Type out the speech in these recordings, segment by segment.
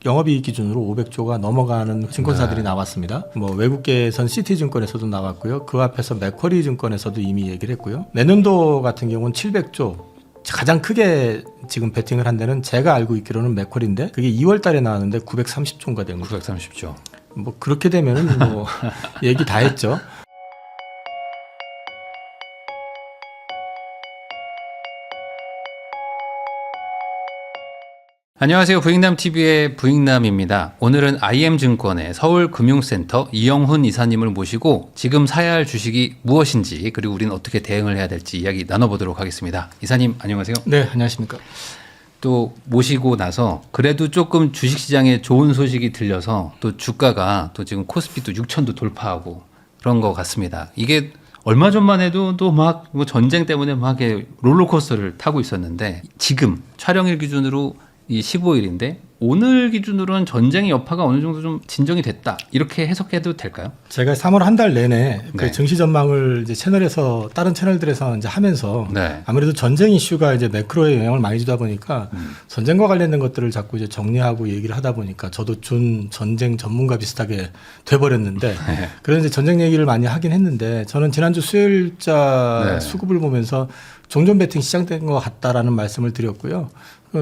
영업이익 기준으로 500조가 넘어가는 증권사들이 나왔습니다. 뭐 외국계에선 시티증권에서도 나왔고요. 그 앞에서 맥쿼리 증권에서도 이미 얘기를 했고요. 내년도 같은 경우는 700조. 가장 크게 지금 베팅을 한 데는 제가 알고 있기로는 맥쿼리인데 그게 2월 달에 나왔는데 930조가 된 거죠. 930조. 뭐 그렇게 되면은 뭐 얘기 다 했죠. 안녕하세요. 부익남TV의 부익남입니다. 오늘은 IM증권의 서울금융센터 이영훈 이사님을 모시고 지금 사야 할 주식이 무엇인지 그리고 우리는 어떻게 대응을 해야 될지 이야기 나눠보도록 하겠습니다. 이사님 안녕하세요. 네, 안녕하십니까. 또 모시고 나서 그래도 조금 주식시장에 좋은 소식이 들려서 또 주가가 또 지금 코스피도 6천도 돌파하고 그런 것 같습니다. 이게 얼마 전만 해도 또 막 전쟁 때문에 막 롤러코스터를 타고 있었는데 지금 촬영일 기준으로 이 15일인데 오늘 기준으로는 전쟁의 여파가 어느 정도 좀 진정이 됐다 이렇게 해석해도 될까요? 제가 3월 한 달 내내 그 네. 증시 전망을 이제 채널에서 다른 채널들에서 이제 하면서 네. 아무래도 전쟁 이슈가 이제 매크로에 영향을 많이 주다 보니까 전쟁과 관련된 것들을 자꾸 이제 정리하고 얘기를 하다 보니까 저도 준 전쟁 전문가 비슷하게 돼버렸는데 네. 그래서 이제 전쟁 얘기를 많이 하긴 했는데 저는 지난주 수요일자 네. 수급을 보면서 종전 배팅 시작된 것 같다라는 말씀을 드렸고요.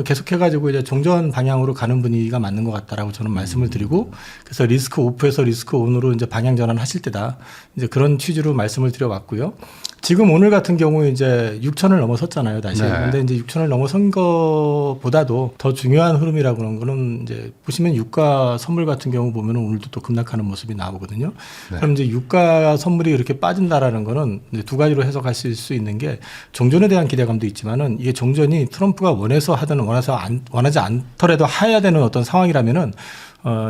계속해가지고 이제 종전 방향으로 가는 분위기가 맞는 것 같다라고 저는 말씀을 드리고 그래서 리스크 오프에서 리스크 온으로 이제 방향 전환하실 때다 이제 그런 취지로 말씀을 드려왔고요. 지금 오늘 같은 경우에 이제 6천을 넘어섰잖아요, 다시. 네. 근데 이제 6천을 넘어선 것보다도 더 중요한 흐름이라고 하는 거는 이제 보시면 유가 선물 같은 경우 보면 오늘도 또 급락하는 모습이 나오거든요. 네. 그럼 이제 유가 선물이 이렇게 빠진다라는 거는 이제 두 가지로 해석할 수 있는 게 종전에 대한 기대감도 있지만은 이게 종전이 트럼프가 원해서 하든 원하지 않더라도 해야 되는 어떤 상황이라면은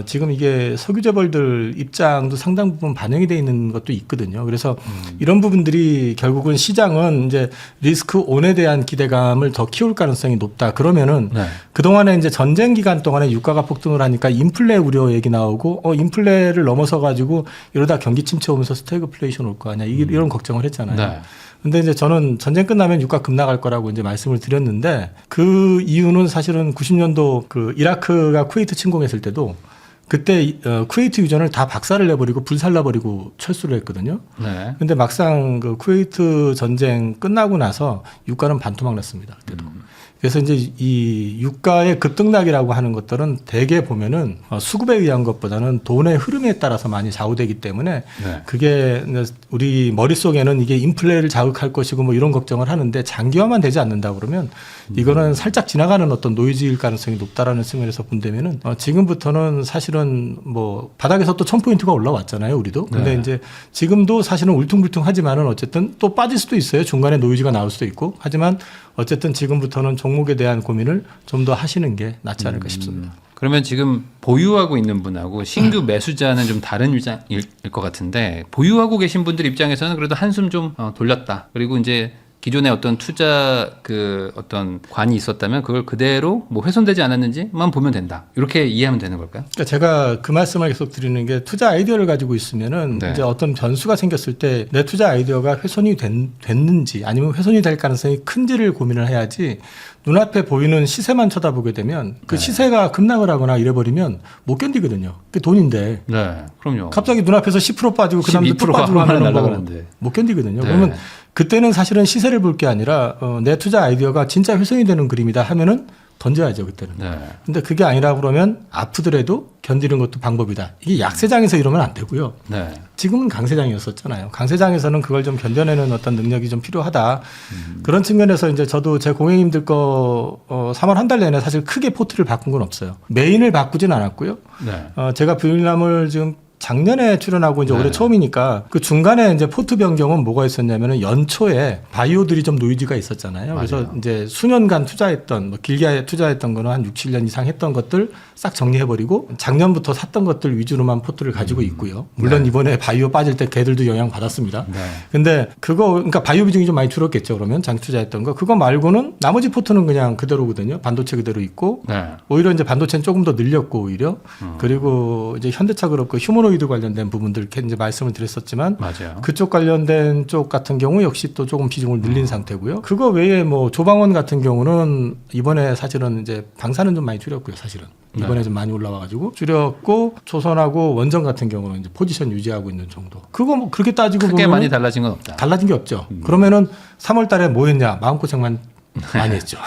지금 이게 석유 재벌들 입장도 상당 부분 반영이 돼 있는 것도 있거든요. 그래서 이런 부분들이 결국은 시장은 이제 리스크 온에 대한 기대감을 더 키울 가능성이 높다. 그러면은 네. 그동안에 이제 전쟁 기간 동안에 유가가 폭등을 하니까 인플레 우려 얘기 나오고 인플레를 넘어서 가지고 이러다 경기 침체 오면서 스태그플레이션 올 거 아니야. 이런 걱정을 했잖아요. 네. 근데 이제 저는 전쟁 끝나면 유가 급락할 거라고 이제 말씀을 드렸는데 그 이유는 사실은 90년도 그 이라크가 쿠웨이트 침공했을 때도 그때 쿠웨이트 유전을 다 박살을 내버리고 불살라버리고 철수를 했거든요. 네. 근데 막상 그 쿠웨이트 전쟁 끝나고 나서 유가는 반토막 났습니다. 그때도. 그래서 이제 이 유가의 급등락이라고 하는 것들은 대개 보면은 수급에 의한 것보다는 돈의 흐름에 따라서 많이 좌우되기 때문에 네. 그게 우리 머릿속에는 이게 인플레를 자극할 것이고 뭐 이런 걱정을 하는데 장기화만 되지 않는다 그러면 이거는 살짝 지나가는 어떤 노이즈일 가능성이 높다라는 측면에서 본다면은 지금부터는 사실은 뭐 바닥에서 또 1000포인트가 올라왔잖아요, 우리도. 근데 네. 이제 지금도 사실은 울퉁불퉁하지만은 어쨌든 또 빠질 수도 있어요. 중간에 노이즈가 나올 수도 있고. 하지만 어쨌든 지금부터는 종목에 대한 고민을 좀 더 하시는 게 낫지 않을까 싶습니다. 그러면 지금 보유하고 있는 분하고 신규 매수자는 좀 다른 입장일 것 같은데 보유하고 계신 분들 입장에서는 그래도 한숨 좀 돌렸다. 그리고 이제 기존에 어떤 투자 그 어떤 관이 있었다면 그걸 그대로 뭐 훼손되지 않았는지만 보면 된다. 이렇게 이해하면 되는 걸까요? 그러니까 제가 그 말씀을 계속 드리는 게 투자 아이디어를 가지고 있으면은 네. 이제 어떤 변수가 생겼을 때 내 투자 아이디어가 훼손이 됐는지 아니면 훼손이 될 가능성이 큰지를 고민을 해야지 눈앞에 보이는 시세만 쳐다보게 되면 그 네. 시세가 급락을 하거나 이래버리면 못 견디거든요. 그게 돈인데. 네, 그럼요. 갑자기 눈앞에서 10% 빠지고 그 다음에 또 12% 빠지고 하면 하는 거 날아가는데. 못 견디거든요. 네. 그러면 그때는 사실은 시세를 볼 게 아니라 내 투자 아이디어가 진짜 훼손이 되는 그림이다 하면은 던져야죠, 그때는. 네. 근데 그게 아니라 그러면 아프더라도 견디는 것도 방법이다. 이게 약세장에서 이러면 안 되고요. 네. 지금은 강세장이었었잖아요. 강세장에서는 그걸 좀 견뎌내는 어떤 능력이 좀 필요하다. 그런 측면에서 이제 저도 제 고객님들 거 3월 한 달 내내 사실 크게 포트를 바꾼 건 없어요. 메인을 바꾸진 않았고요. 네. 제가 부익남을 지금 작년에 출연하고 이제 네. 올해 처음이니까 그 중간에 이제 포트 변경은 뭐가 있었냐면은 연초에 바이오들이 좀 노이즈가 있었잖아요. 그래서 맞아요. 이제 수년간 투자했던 뭐 길게 투자했던 거는 한 6, 7년 이상 했던 것들 싹 정리해버리고 작년부터 샀던 것들 위주로만 포트를 가지고 있고요. 물론 네. 이번에 바이오 빠질 때 걔들도 영향 받았습니다. 네. 근데 그러니까 바이오 비중이 좀 많이 줄었겠죠. 그러면 장 투자했던 거. 그거 말고는 나머지 포트는 그냥 그대로거든요. 반도체 그대로 있고 네. 오히려 이제 반도체는 조금 더 늘렸고 오히려 그리고 이제 현대차 그렇고 휴머노이드 안드로이드 관련된 부분들 이제 말씀을 드렸었지만 맞아요. 그쪽 관련된 쪽 같은 경우 역시 또 조금 비중을 늘린 상태고요. 그거 외에 뭐 조방원 같은 경우는 이번에 사실은 이제 방사는 좀 많이 줄였고요. 사실은 이번에 좀 많이 올라와가지고 줄였고 조선하고 원전 같은 경우는 이제 포지션 유지하고 있는 정도. 그거 뭐 그렇게 따지고 크게 보면 많이 달라진 건 없다. 달라진 게 없죠. 그러면은 3월달에 뭐 했냐? 마음고생만 많이 했죠.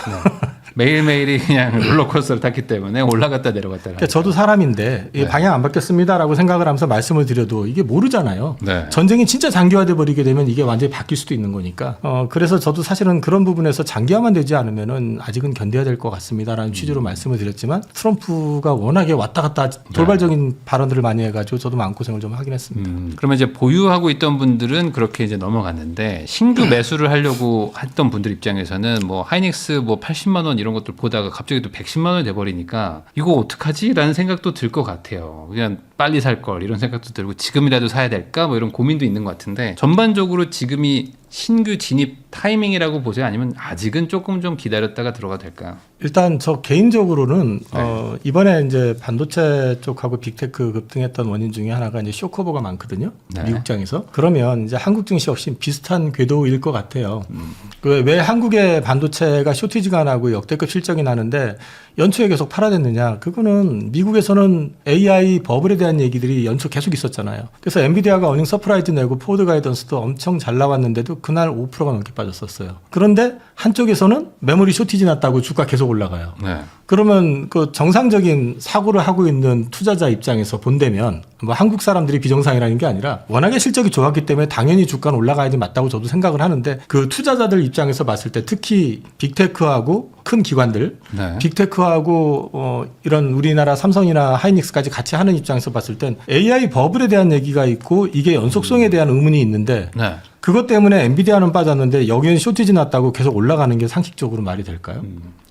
매일매일이 그냥 롤러코스터를 탔기 때문에 올라갔다 내려갔다. 그러니까 저도 사람인데 이 네. 방향 안 바뀌었습니다라고 생각을 하면서 말씀을 드려도 이게 모르잖아요. 네. 전쟁이 진짜 장기화돼 버리게 되면 이게 완전히 바뀔 수도 있는 거니까. 그래서 저도 사실은 그런 부분에서 장기화만 되지 않으면은 아직은 견뎌야 될 것 같습니다라는 취지로 말씀을 드렸지만 트럼프가 워낙에 왔다 갔다 돌발적인 발언들을 많이 해가지고 저도 마음고생을 좀 하긴 했습니다. 그러면 이제 보유하고 있던 분들은 그렇게 이제 넘어갔는데 신규 매수를 하려고 했던 분들 입장에서는 뭐 하이닉스 뭐 80만 원 이런 것들 보다가 갑자기 또 110만 원이 돼버리니까 이거 어떡하지라는 생각도 들 것 같아요. 그냥 빨리 살 걸 이런 생각도 들고 지금이라도 사야 될까 뭐 이런 고민도 있는 것 같은데 전반적으로 지금이 신규 진입 타이밍이라고 보세요? 아니면 아직은 조금 좀 기다렸다가 들어가도 될까요? 일단 저 개인적으로는 이번에 이제 반도체 쪽하고 빅테크 급등했던 원인 중에 하나가 이제 쇼커버가 많거든요. 네. 미국장에서. 그러면 이제 한국 증시 역시 비슷한 궤도일 것 같아요. 왜 한국의 반도체가 쇼티지가 나고 역대급 실적이 나는데 연초에 계속 팔아댔느냐? 그거는 미국에서는 AI 버블에 대한 얘기들이 연초 계속 있었잖아요. 그래서 엔비디아가 어닝 서프라이즈 내고 포워드 가이던스도 엄청 잘 나왔는데도 그날 5%가 넘게 빠졌었어요. 그런데 한쪽에서는 메모리 쇼티지 났다고 주가 계속 올라가요. 네. 그러면 그 정상적인 사고를 하고 있는 투자자 입장에서 본다면 뭐 한국 사람들이 비정상이라는 게 아니라 워낙에 실적이 좋았기 때문에 당연히 주가는 올라가야지 맞다고 저도 생각을 하는데 그 투자자들 입장에서 봤을 때 특히 빅테크하고 큰 기관들 네. 빅테크하고 이런 우리나라 삼성이나 하이닉스까지 같이 하는 입장에서 봤을 땐 AI 버블에 대한 얘기가 있고 이게 연속성에 대한 의문이 있는데 네. 그것 때문에 엔비디아는 빠졌는데 여기는 쇼티지 났다고 계속 올라가는 게 상식적으로 말이 될까요?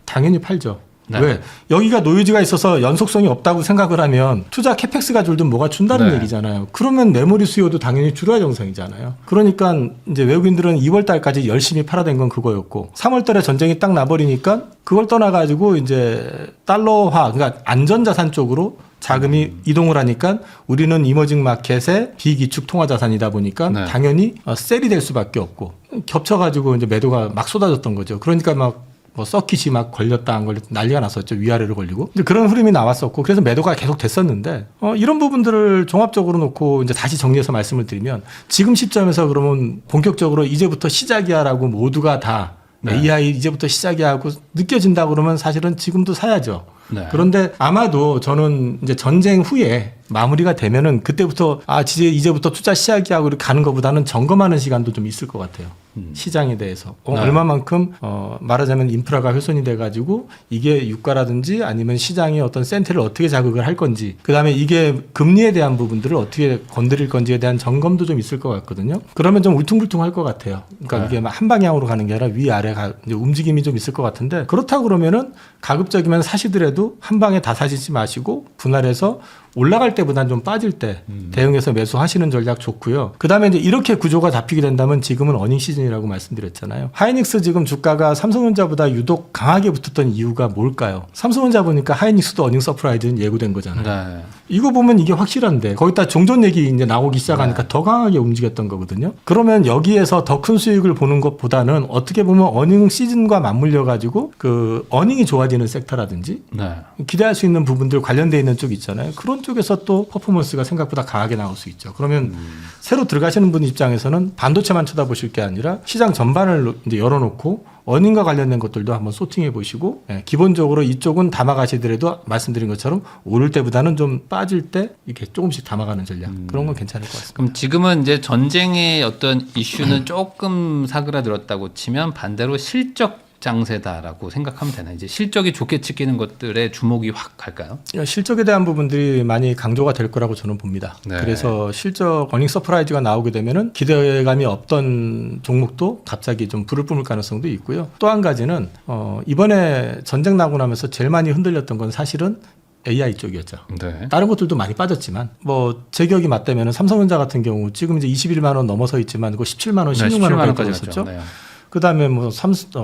당연히 팔죠. 네. 왜? 여기가 노이즈가 있어서 연속성이 없다고 생각을 하면 투자 캐펙스가 줄든 뭐가 준다는 네. 얘기잖아요. 그러면 메모리 수요도 당연히 줄어야 정상이잖아요. 그러니까 이제 외국인들은 2월 달까지 열심히 팔아댄 건 그거였고 3월 달에 전쟁이 딱 나버리니까 그걸 떠나가지고 이제 달러화, 그러니까 안전자산 쪽으로 자금이 이동을 하니까 우리는 이머징 마켓의 비기축 통화 자산이다 보니까 네. 당연히 셀이 될 수밖에 없고 겹쳐가지고 이제 매도가 막 쏟아졌던 거죠. 그러니까 막 뭐 서킷이 막 걸렸다 안 걸렸다 난리가 났었죠. 위아래로 걸리고. 이제 그런 흐름이 나왔었고 그래서 매도가 계속 됐었는데 이런 부분들을 종합적으로 놓고 이제 다시 정리해서 말씀을 드리면 지금 시점에서 그러면 본격적으로 이제부터 시작이야라고 모두가 다 네. AI 이제부터 시작이야 하고 느껴진다 그러면 사실은 지금도 사야죠. 네. 그런데 아마도 저는 이제 전쟁 후에 마무리가 되면은 그때부터 이제부터 투자 시작이야 하고 이렇게 가는 것보다는 점검하는 시간도 좀 있을 것 같아요. 시장에 대해서 네. 얼마만큼 말하자면 인프라가 훼손이 돼가지고 이게 유가라든지 아니면 시장의 어떤 센터를 어떻게 자극을 할 건지 그다음에 이게 금리에 대한 부분들을 어떻게 건드릴 건지에 대한 점검도 좀 있을 것 같거든요. 그러면 좀 울퉁불퉁할 것 같아요. 그러니까 네. 이게 막 한 방향으로 가는 게 아니라 위아래가 이제 움직임이 좀 있을 것 같은데 그렇다고 그러면은 가급적이면 사시더라도 한 방에 다 사시지 마시고 분할해서 올라갈 때보다는 좀 빠질 때 대응해서 매수하시는 전략 좋고요. 그다음에 이제 이렇게 구조가 잡히게 된다면 지금은 어닝 시즌이라고 말씀드렸잖아요. 하이닉스 지금 주가가 삼성전자보다 유독 강하게 붙었던 이유가 뭘까요? 삼성전자 보니까 하이닉스도 어닝 서프라이즈는 예고된 거잖아요. 네. 이거 보면 이게 확실한데 거기다 종전 얘기 이제 나오기 시작하니까 네. 더 강하게 움직였던 거거든요. 그러면 여기에서 더 큰 수익을 보는 것보다는 어떻게 보면 어닝 시즌과 맞물려 가지고 그 어닝이 좋아지는 섹터라든지 네. 기대할 수 있는 부분들 관련돼 있는 쪽 있잖아요. 그런 쪽에서 또 퍼포먼스가 생각보다 강하게 나올 수 있죠. 그러면 새로 들어가시는 분 입장에서는 반도체만 쳐다보실 게 아니라 시장 전반을 이제 열어놓고 어닝과 관련된 것들도 한번 소팅해 보시고 기본적으로 이쪽은 담아가시더라도 말씀드린 것처럼 오를 때보다는 좀 빠질 때 이렇게 조금씩 담아가는 전략 그런 건 괜찮을 것 같습니다. 그럼 지금은 이제 전쟁의 어떤 이슈는 조금 사그라들었다고 치면 반대로 실적 장세다라고 생각하면 되나? 이제 실적이 좋게 찍히는 것들에 주목이 확 갈까요? 실적에 대한 부분들이 많이 강조가 될 거라고 저는 봅니다. 네. 그래서 실적 어닝 서프라이즈가 나오게 되면은 기대감이 없던 종목도 갑자기 좀 불을 뿜을 가능성도 있고요. 또 한 가지는 이번에 전쟁 나고 나면서 제일 많이 흔들렸던 건 사실은 AI 쪽이었죠. 네. 다른 것들도 많이 빠졌지만 뭐 제 기억이 맞다면 삼성전자 같은 경우 지금 이제 21만 원 넘어서 있지만 그거 17만 원, 16만 원까지 떨어졌죠. 네. 그다음에 뭐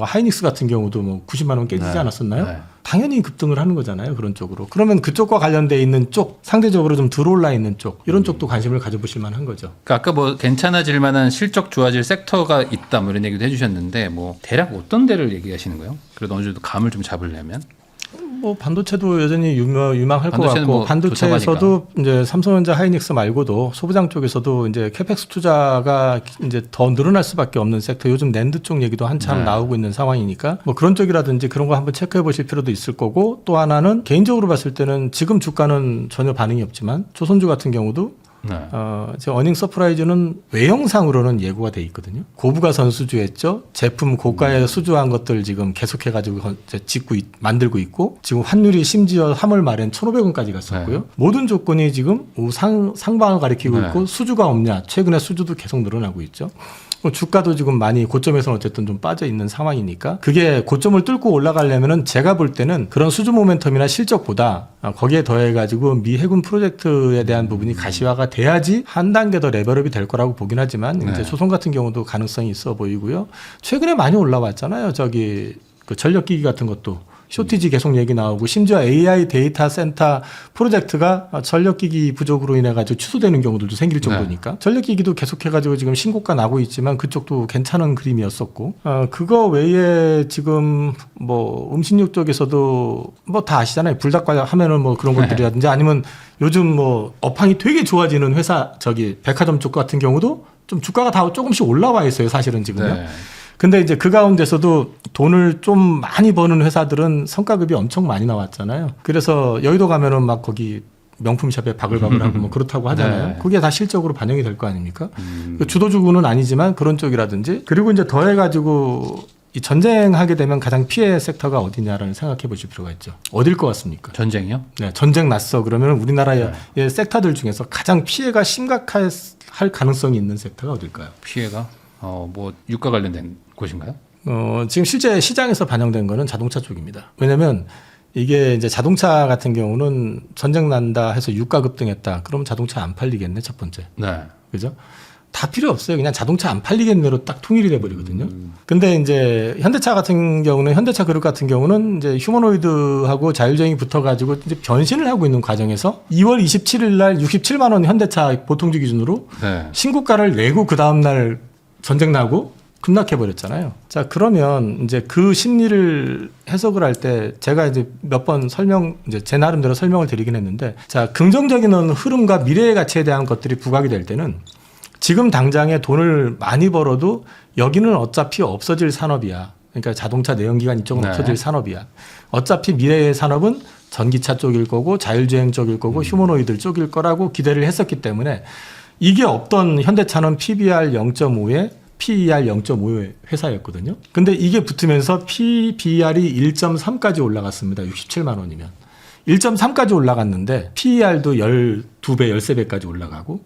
하이닉스 같은 경우도 뭐 90만 원 깨지지 네. 않았었나요? 네. 당연히 급등을 하는 거잖아요. 그런 쪽으로. 그러면 그쪽과 관련돼 있는 쪽, 상대적으로 좀 들어올라 있는 쪽, 이런 쪽도 관심을 가져보실 만한 거죠. 그러니까 아까 뭐 괜찮아질 만한 실적 좋아질 sek터가 있다 뭐 이런 얘기도 해주셨는데 뭐 대략 어떤 데를 얘기하시는 거예요? 그래도 어느 정도 감을 좀 잡으려면 뭐 반도체도 여전히 유망할 것 반도체는 같고 뭐 반도체에서도 이제 삼성전자, 하이닉스 말고도 소부장 쪽에서도 이제 캐펙스 투자가 이제 더 늘어날 수밖에 없는 섹터. 요즘 낸드 쪽 얘기도 한참 네. 나오고 있는 상황이니까 뭐 그런 쪽이라든지 그런 거 한번 체크해 보실 필요도 있을 거고, 또 하나는 개인적으로 봤을 때는 지금 주가는 전혀 반응이 없지만 조선주 같은 경우도 네. 제 어닝 서프라이즈는 외형상으로는 예고가 돼 있거든요. 고부가 선수주했죠. 제품 고가에 수주한 것들 지금 계속해가지고 만들고 있고, 지금 환율이 심지어 3월 말엔 1,500원까지 갔었고요. 네. 모든 조건이 지금 상방을 가리키고 네. 있고, 수주가 없냐? 최근에 수주도 계속 늘어나고 있죠. 주가도 지금 많이 고점에서는 어쨌든 좀 빠져 있는 상황이니까, 그게 고점을 뚫고 올라가려면은 제가 볼 때는 그런 수주 모멘텀이나 실적보다 거기에 더해가지고 미 해군 프로젝트에 대한 부분이 가시화가 돼야지 한 단계 더 레벨업이 될 거라고 보긴 하지만, 네. 이제 조선 같은 경우도 가능성이 있어 보이고요. 최근에 많이 올라왔잖아요. 저기 그 전력기기 같은 것도. 쇼티지 계속 얘기 나오고, 심지어 AI 데이터 센터 프로젝트가 전력기기 부족으로 인해 가지고 취소되는 경우들도 생길 정도니까 전력기기도 계속해가지고 지금 신고가 나고 있지만 그쪽도 괜찮은 그림이었었고, 그거 외에 지금 뭐 음식료 쪽에서도 뭐 다 아시잖아요. 불닭과 하면은 뭐 그런 것들이라든지, 아니면 요즘 뭐 업황이 되게 좋아지는 회사, 저기 백화점 쪽 같은 경우도 좀 주가가 다 조금씩 올라와 있어요. 사실은 지금요. 네. 근데 이제 그 가운데서도 돈을 좀 많이 버는 회사들은 성과급이 엄청 많이 나왔잖아요. 그래서 여의도 가면은 막 거기 명품샵에 바글바글하고 뭐 그렇다고 하잖아요. 네. 그게 다 실적으로 반영이 될 거 아닙니까? 그 주도주구는 아니지만 그런 쪽이라든지, 그리고 이제 더해가지고 이 전쟁하게 되면 가장 피해 섹터가 어디냐라는 생각해 보실 필요가 있죠. 어딜 것 같습니까? 전쟁이요? 네, 전쟁 났어. 그러면 우리나라의 섹터들 중에서 가장 피해가 심각할 가능성이 있는 섹터가 어딜까요? 피해가 뭐 유가 관련된 곳인가요? 지금 실제 시장에서 반영된 거는 자동차 쪽입니다. 왜냐면 이게 이제 자동차 같은 경우는 전쟁 난다 해서 유가 급등했다. 그러면 자동차 안 팔리겠네, 첫 번째. 네. 그죠? 다 필요 없어요. 그냥 자동차 안 팔리겠네로 딱 통일이 돼버리거든요. 근데 이제 현대차 같은 경우는, 현대차 그룹 같은 경우는 이제 휴머노이드하고 자율주행이 붙어가지고 이제 변신을 하고 있는 과정에서 2월 27일 날 67만 원 현대차 보통주 기준으로 네. 신고가를 내고 그 다음날 전쟁 나고 급락해버렸잖아요. 자, 그러면 이제 그 심리를 해석을 할 때 제가 이제 몇 번 이제 제 나름대로 설명을 드리긴 했는데, 자, 긍정적인 흐름과 미래의 가치에 대한 것들이 부각이 될 때는 지금 당장에 돈을 많이 벌어도 여기는 어차피 없어질 산업이야. 그러니까 자동차 내연기관 이쪽은 네. 없어질 산업이야. 어차피 미래의 산업은 전기차 쪽일 거고 자율주행 쪽일 거고 휴머노이드 쪽일 거라고 기대를 했었기 때문에, 이게 없던 현대차는 PBR 0.5에 PER 0.5의 회사였거든요. 근데 이게 붙으면서 PBR이 1.3까지 올라갔습니다. 67만 원이면. 1.3까지 올라갔는데 PER도 12배, 13배까지 올라가고,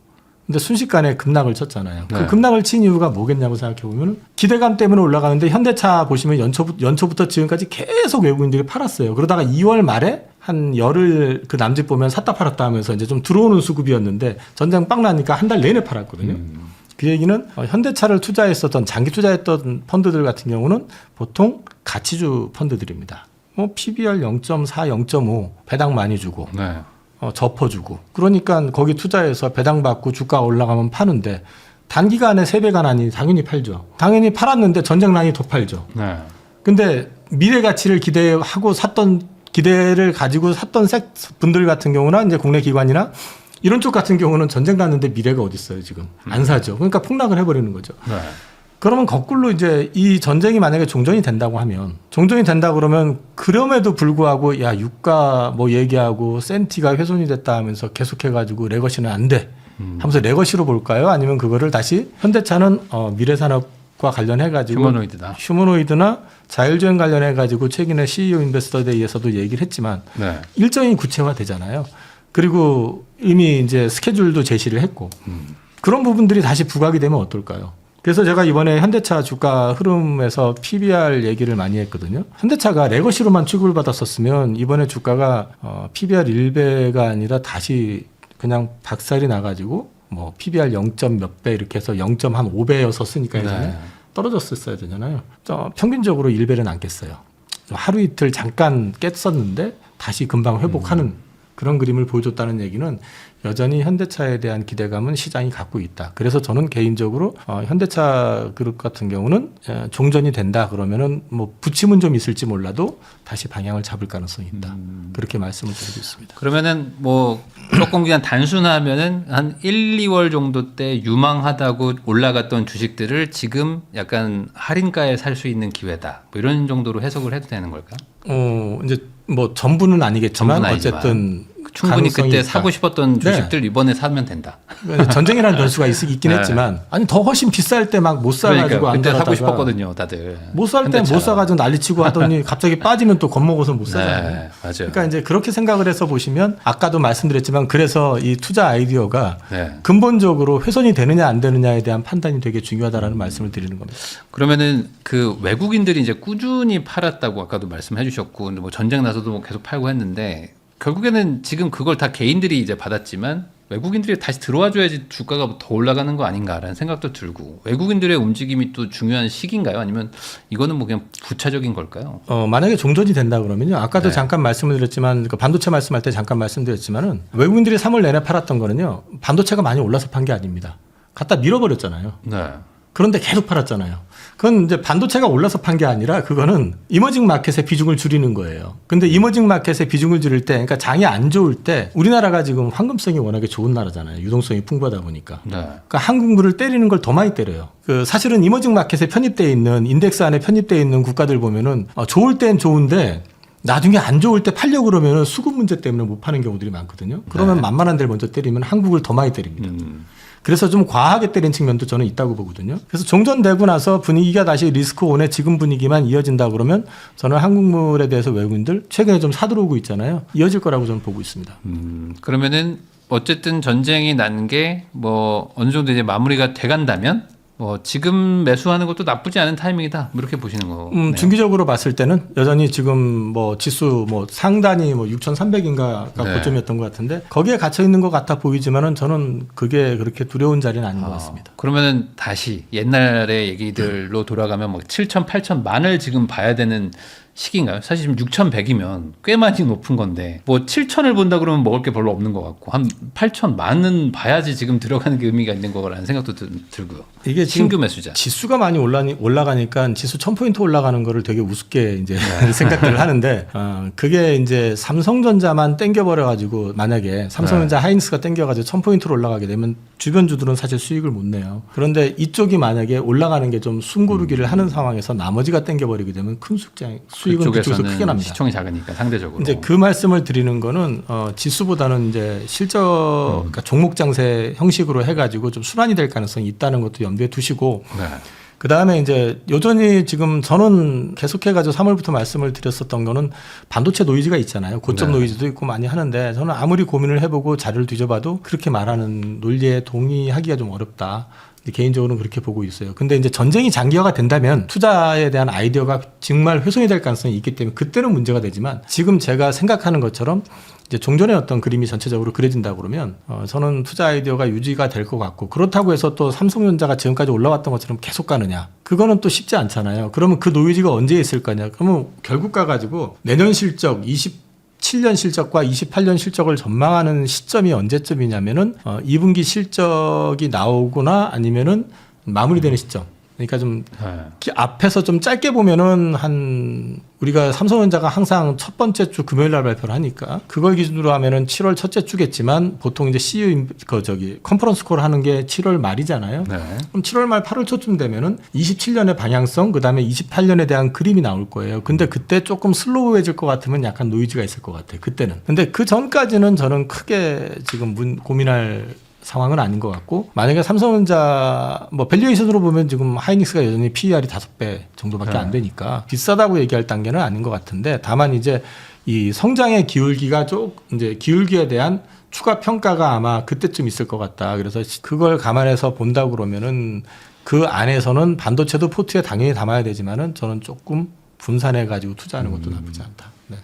근데 순식간에 급락을 쳤잖아요. 네. 그 급락을 친 이유가 뭐겠냐고 생각해 보면, 기대감 때문에 올라가는데 현대차 보시면 연초부터 지금까지 계속 외국인들이 팔았어요. 그러다가 2월 말에 한 열흘 그 남짓 보면 샀다 팔았다 하면서 이제 좀 들어오는 수급이었는데, 전쟁 빵 나니까 한 달 내내 팔았거든요. 그 얘기는 현대차를 장기 투자했던 펀드들 같은 경우는 보통 가치주 펀드들입니다. PBR 0.4, 0.5 배당 많이 주고, 네. 접어주고, 그러니까 거기 투자해서 배당 받고 주가 올라가면 파는데, 단기간에 3배가 나니 당연히 팔죠. 당연히 팔았는데 전쟁난이 더 팔죠. 네. 근데 미래 가치를 기대를 가지고 샀던 분들 같은 경우나 이제 국내 기관이나 이런 쪽 같은 경우는 전쟁 났는데 미래가 어디 있어요, 지금. 안 사죠. 그러니까 폭락을 해버리는 거죠. 네. 그러면 거꾸로 이제 이 전쟁이 만약에 종전이 된다고 그러면 그럼에도 불구하고 야, 유가 뭐 얘기하고 센티가 훼손이 됐다 하면서 계속해가지고 레거시는 안 돼 하면서 레거시로 볼까요? 아니면 그거를 다시 현대차는 미래산업과 관련해가지고 휴머노이드나 자율주행 관련해가지고 최근에 CEO 인베스터데이에서도 얘기를 했지만 네. 일정이 구체화되잖아요. 그리고 이미 이제 스케줄도 제시를 했고, 그런 부분들이 다시 부각이 되면 어떨까요? 그래서 제가 이번에 현대차 주가 흐름에서 PBR 얘기를 많이 했거든요. 현대차가 레거시로만 취급을 받았었으면 이번에 주가가 PBR 1배가 아니라 다시 그냥 박살이 나가지고 뭐 PBR 0. 몇 배 이렇게 해서 0.5배였었으니까 예전에 떨어졌었어야 되잖아요. 평균적으로 1배는 안겠어요. 하루 이틀 잠깐 깼었는데 다시 금방 회복하는 그런 그림을 보여줬다는 얘기는 여전히 현대차에 대한 기대감은 시장이 갖고 있다. 그래서 저는 개인적으로 현대차 그룹 같은 경우는 종전이 된다 그러면은 뭐 부침은 좀 있을지 몰라도 다시 방향을 잡을 가능성이 있다. 그렇게 말씀을 드리고 있습니다. 그러면은 뭐 조금 그냥 단순하면은 한 1, 2월 정도 때 유망하다고 올라갔던 주식들을 지금 약간 할인가에 살 수 있는 기회다. 뭐 이런 정도로 해석을 해도 되는 걸까? 이제 뭐 전부는 아니겠지만 전부는 아니지만. 어쨌든 충분히 가능성이 그때 있다. 사고 싶었던 주식들 이번에 사면 된다. 전쟁이라는 변수가 있긴 네. 했지만 아니 더 훨씬 비쌀 때 막 못 사가지고 그러니까 안 그때 사고 들어가다가 싶었거든요, 다들. 못 살 때 못 현대차. 사가지고 난리치고 하더니 갑자기 빠지면 또 겁먹어서 못 사잖아요. 네, 맞아요. 그러니까 이제 그렇게 생각을 해서 보시면 아까도 말씀드렸지만 그래서 이 투자 아이디어가 네. 근본적으로 훼손이 되느냐 안 되느냐에 대한 판단이 되게 중요하다라는 말씀을 드리는 겁니다. 그러면은 그 외국인들이 이제 꾸준히 팔았다고 아까도 말씀해 주셨고 뭐 전쟁 나서도 뭐 계속 팔고 했는데 결국에는 지금 그걸 다 개인들이 이제 받았지만 외국인들이 다시 들어와 줘야지 주가가 더 올라가는 거 아닌가라는 생각도 들고 외국인들의 움직임이 또 중요한 시기인가요? 아니면 이거는 뭐 그냥 부차적인 걸까요? 만약에 종전이 된다 그러면요. 아까도 네. 잠깐 말씀을 드렸지만 그 반도체 말씀할 때 잠깐 말씀드렸지만은 외국인들이 3월 내내 팔았던 거는요. 반도체가 많이 올라서 판 게 아닙니다. 갖다 밀어버렸잖아요. 네. 그런데 계속 팔았잖아요. 그건 이제 반도체가 올라서 판 게 아니라 그거는 이머징 마켓의 비중을 줄이는 거예요. 근데 이머징 마켓의 비중을 줄일 때, 그러니까 장이 안 좋을 때 우리나라가 지금 황금성이 워낙에 좋은 나라잖아요. 유동성이 풍부하다 보니까. 네. 그러니까 한국물을 때리는 걸 더 많이 때려요. 그 사실은 이머징 마켓에 편입되어 있는 인덱스 안에 편입되어 있는 국가들 보면은 좋을 땐 좋은데 나중에 안 좋을 때 팔려고 그러면은 수급 문제 때문에 못 파는 경우들이 많거든요. 그러면 네. 만만한 데를 먼저 때리면 한국을 더 많이 때립니다. 그래서 좀 과하게 때린 측면도 저는 있다고 보거든요. 그래서 종전되고 나서 분위기가 다시 리스크 온의 지금 분위기만 이어진다 그러면 저는 한국물에 대해서 외국인들 최근에 좀 사들어오고 있잖아요. 이어질 거라고 저는 보고 있습니다. 그러면은 어쨌든 전쟁이 난 게 뭐 어느 정도 이제 마무리가 돼간다면 뭐 지금 매수하는 것도 나쁘지 않은 타이밍이다. 뭐 이렇게 보시는 거네요. 중기적으로 봤을 때는 여전히 지금 뭐 지수 뭐 상단이 뭐 6,300인가가 네. 고점이었던 것 같은데 거기에 갇혀 있는 것 같아 보이지만은 저는 그게 그렇게 두려운 자리는 아닌 것 같습니다. 그러면은 다시 옛날의 얘기들로 돌아가면 뭐 7천, 8천 만을 지금 봐야 되는 시기인가요? 사실 지금 6,100이면 꽤 많이 높은 건데 뭐 7,000을 본다 그러면 먹을 게 별로 없는 것 같고 한 8,000 만은 봐야지 지금 들어가는 게 의미가 있는 거라는 생각도 들고요. 이게 신규 매수자. 지수가 많이 올라가니까 지수 1000포인트 올라가는 거를 되게 우습게 이제 생각들을 하는데 그게 이제 삼성전자만 땡겨버려가지고 만약에 삼성전자 하이닉스가 땡겨가지고 1000포인트로 올라가게 되면 주변 주들은 사실 수익을 못 내요. 그런데 이쪽이 만약에 올라가는 게 좀 숨고르기를 하는 상황에서 나머지가 땡겨버리게 되면 큰 수익은 그쪽에서 크게 납니다. 시총이 작으니까 상대적으로. 이제 그 말씀을 드리는 거는 지수보다는 이제 실적 그러니까 종목 장세 형식으로 해가지고 좀 순환이 될 가능성이 있다는 것도 염두에 두시고 네. 그 다음에 이제 여전히 지금 저는 계속해가지고 3월부터 말씀을 드렸었던 거는 반도체 노이즈가 있잖아요. 고점 네. 노이즈도 있고 많이 하는데 저는 아무리 고민을 해보고 자료를 뒤져봐도 그렇게 말하는 논리에 동의하기가 좀 어렵다. 개인적으로는 그렇게 보고 있어요. 근데 이제 전쟁이 장기화가 된다면 투자에 대한 아이디어가 정말 훼손이 될 가능성이 있기 때문에 그때는 문제가 되지만 지금 제가 생각하는 것처럼 이제 종전의 어떤 그림이 전체적으로 그려진다 그러면 저는 투자 아이디어가 유지가 될 것 같고 그렇다고 해서 또 삼성전자가 지금까지 올라왔던 것처럼 계속 가느냐 그거는 또 쉽지 않잖아요. 그러면 그 노이즈가 언제 있을 거냐 그러면 결국 가가지고 내년 실적 27년 실적과 28년 실적을 전망하는 시점이 언제쯤이냐면은 2분기 실적이 나오거나 아니면은 마무리되는 시점. 그러니까 좀 네. 앞에서 좀 짧게 보면은 한 우리가 삼성전자가 항상 첫 번째 주 금요일 날 발표를 하니까 그걸 기준으로 하면은 7월 첫째 주겠지만 보통 이제 CEO 컨퍼런스 콜 하는 게 7월 말이잖아요. 네. 그럼 7월 말 8월 초쯤 되면은 27년의 방향성 그다음에 28년에 대한 그림이 나올 거예요. 근데 그때 조금 슬로우해질 것 같으면 약간 노이즈가 있을 것 같아요. 그때는. 근데 그 전까지는 저는 크게 지금 고민할 상황은 아닌 것 같고 만약에 삼성전자 뭐 밸류에이션으로 보면 지금 하이닉스가 여전히 PER이 5배 정도밖에 안 되니까 비싸다고 얘기할 단계는 아닌 것 같은데 다만 이제 이 성장의 기울기가 이제 기울기에 대한 추가 평가가 아마 그때쯤 있을 것 같다. 그래서 그걸 감안해서 본다 그러면은 그 안에서는 반도체도 포트에 당연히 담아야 되지만은 저는 조금 분산해 가지고 투자하는 것도 나쁘지 않다. 네.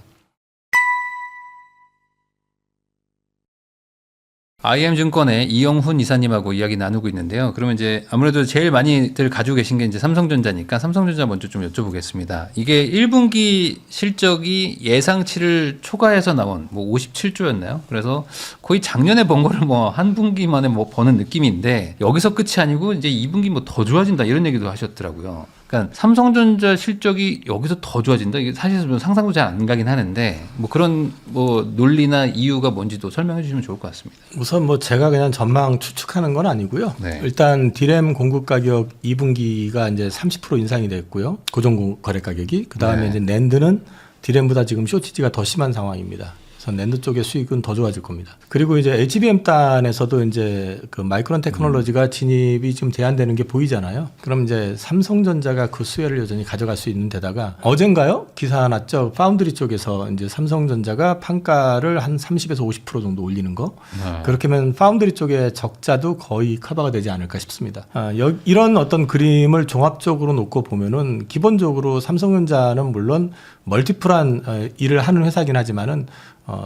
IM증권의 이영훈 이사님하고 이야기 나누고 있는데요. 그러면 이제 아무래도 제일 많이들 가지고 계신 게 이제 삼성전자니까 삼성전자 먼저 좀 여쭤보겠습니다. 이게 1분기 실적이 예상치를 초과해서 나온 뭐 57조였나요? 그래서 거의 작년에 번 거를 뭐 한 분기 만에 뭐 버는 느낌인데 여기서 끝이 아니고 이제 2분기 뭐 더 좋아진다 이런 얘기도 하셨더라고요. 그러니까 삼성전자 실적이 여기서 더 좋아진다. 이게 사실 좀 상상도 잘 안 가긴 하는데 뭐 그런 뭐 논리나 이유가 뭔지도 설명해 주시면 좋을 것 같습니다. 우선 뭐 제가 그냥 전망 추측하는 건 아니고요. 네. 일단 디램 공급 가격 2분기가 이제 30% 인상이 됐고요. 고정 거래 가격이. 그다음에 네. 이제 낸드는 디램보다 지금 쇼티지가 더 심한 상황입니다. 그래서 낸드 쪽의 수익은 더 좋아질 겁니다. 그리고 이제 HBM 단에서도 이제 그 마이크론 테크놀로지가 진입이 좀 제한되는 게 보이잖아요. 그럼 이제 삼성전자가 그 수혜를 여전히 가져갈 수 있는 데다가 어젠가요? 기사 났죠. 파운드리 쪽에서 이제 삼성전자가 판가를 한 30에서 50% 정도 올리는 거. 네. 그렇게 하면 파운드리 쪽의 적자도 거의 커버가 되지 않을까 싶습니다. 이런 어떤 그림을 종합적으로 놓고 보면은 기본적으로 삼성전자는 물론 멀티플한 일을 하는 회사긴 하지만은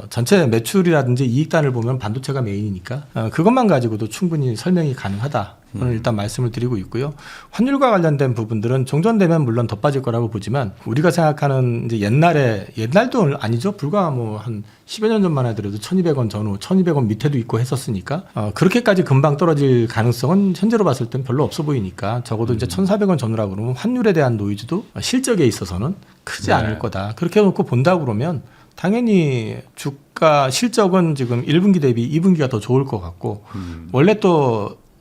전체 매출이라든지 이익단을 보면 반도체가 메인이니까 그것만 가지고도 충분히 설명이 가능하다. 오늘 일단 말씀을 드리고 있고요. 환율과 관련된 부분들은 종전되면 물론 더 빠질 거라고 보지만 우리가 생각하는 이제 옛날도 아니죠. 불과 뭐 한 10여 년 전만 하더라도 1,200원 전후, 1,200원 밑에도 있고 했었으니까 그렇게까지 금방 떨어질 가능성은 현재로 봤을 땐 별로 없어 보이니까 적어도 이제 1,400원 전후라고 그러면 환율에 대한 노이즈도 실적에 있어서는 크지 않을 거다. 그렇게 놓고 본다 그러면 당연히 주가 실적은 지금 1분기 대비 2분기가 더 좋을 것 같고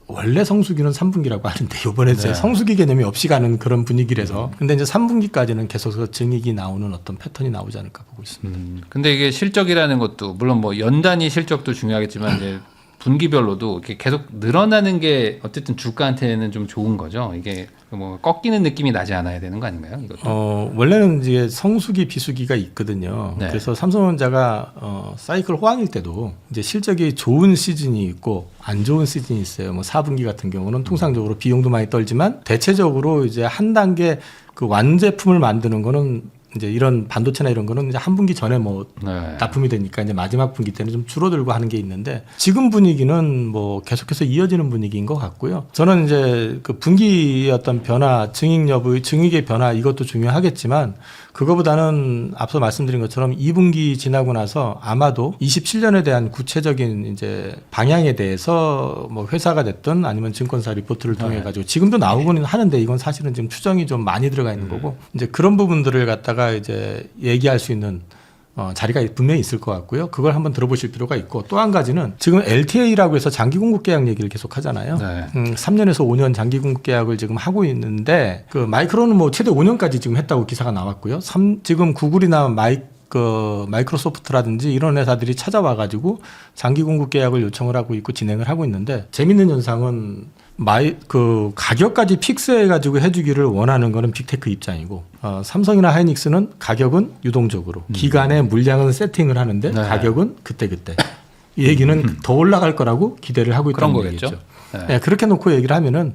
원래 성수기는 3분기라고 하는데 이번에 이제 성수기 개념이 없이 가는 그런 분위기라서 근데 이제 3분기까지는 계속해서 증익이 나오는 어떤 패턴이 나오지 않을까 보고 있습니다. 근데 이게 실적이라는 것도 물론 뭐 연단위 실적도 중요하겠지만 이제 분기별로도 이렇게 계속 늘어나는 게 어쨌든 주가한테는 좀 좋은 거죠. 이게 뭐 꺾이는 느낌이 나지 않아야 되는 거 아닌가요? 이것도. 원래는 이제 성수기 비수기가 있거든요. 네. 그래서 삼성전자가 사이클 호황일 때도 이제 실적이 좋은 시즌이 있고 안 좋은 시즌이 있어요. 뭐 4분기 같은 경우는 통상적으로 비용도 많이 떨지만 대체적으로 이제 한 단계 그 완제품을 만드는 거는 이제 이런 반도체나 이런 거는 이제 한 분기 전에 뭐 납품이 되니까 이제 마지막 분기 때는 좀 줄어들고 하는 게 있는데 지금 분위기는 뭐 계속해서 이어지는 분위기인 것 같고요. 저는 이제 그 분기의 어떤 변화, 증익 여부, 증익의 변화 이것도 중요하겠지만 그거보다는 앞서 말씀드린 것처럼 2분기 지나고 나서 아마도 27년에 대한 구체적인 이제 방향에 대해서 뭐 회사가 됐든 아니면 증권사 리포트를 통해 가지고 지금도 나오고는 하는데 이건 사실은 지금 추정이 좀 많이 들어가 있는 거고 이제 그런 부분들을 갖다가 이제 얘기할 수 있는 자리가 분명히 있을 것 같고요. 그걸 한번 들어보실 필요가 있고 또 한 가지는 지금 LTA라고 해서 장기 공급 계약 얘기를 계속 하잖아요. 3년에서 5년 장기 공급 계약을 지금 하고 있는데 그 마이크론은 뭐 최대 5년까지 지금 했다고 기사가 나왔고요. 지금 구글이나 마이크로소프트라든지 이런 회사들이 찾아와 가지고 장기 공급 계약을 요청을 하고 있고 진행을 하고 있는데 재밌는 현상은 그 가격까지 픽스해가지고 해주기를 원하는 거는 빅테크 입장이고 삼성이나 하이닉스는 가격은 유동적으로 기간에 물량은 세팅을 하는데 가격은 그때그때 이 얘기는 더 올라갈 거라고 기대를 하고 있다는 얘기죠. 네, 그렇게 놓고 얘기를 하면은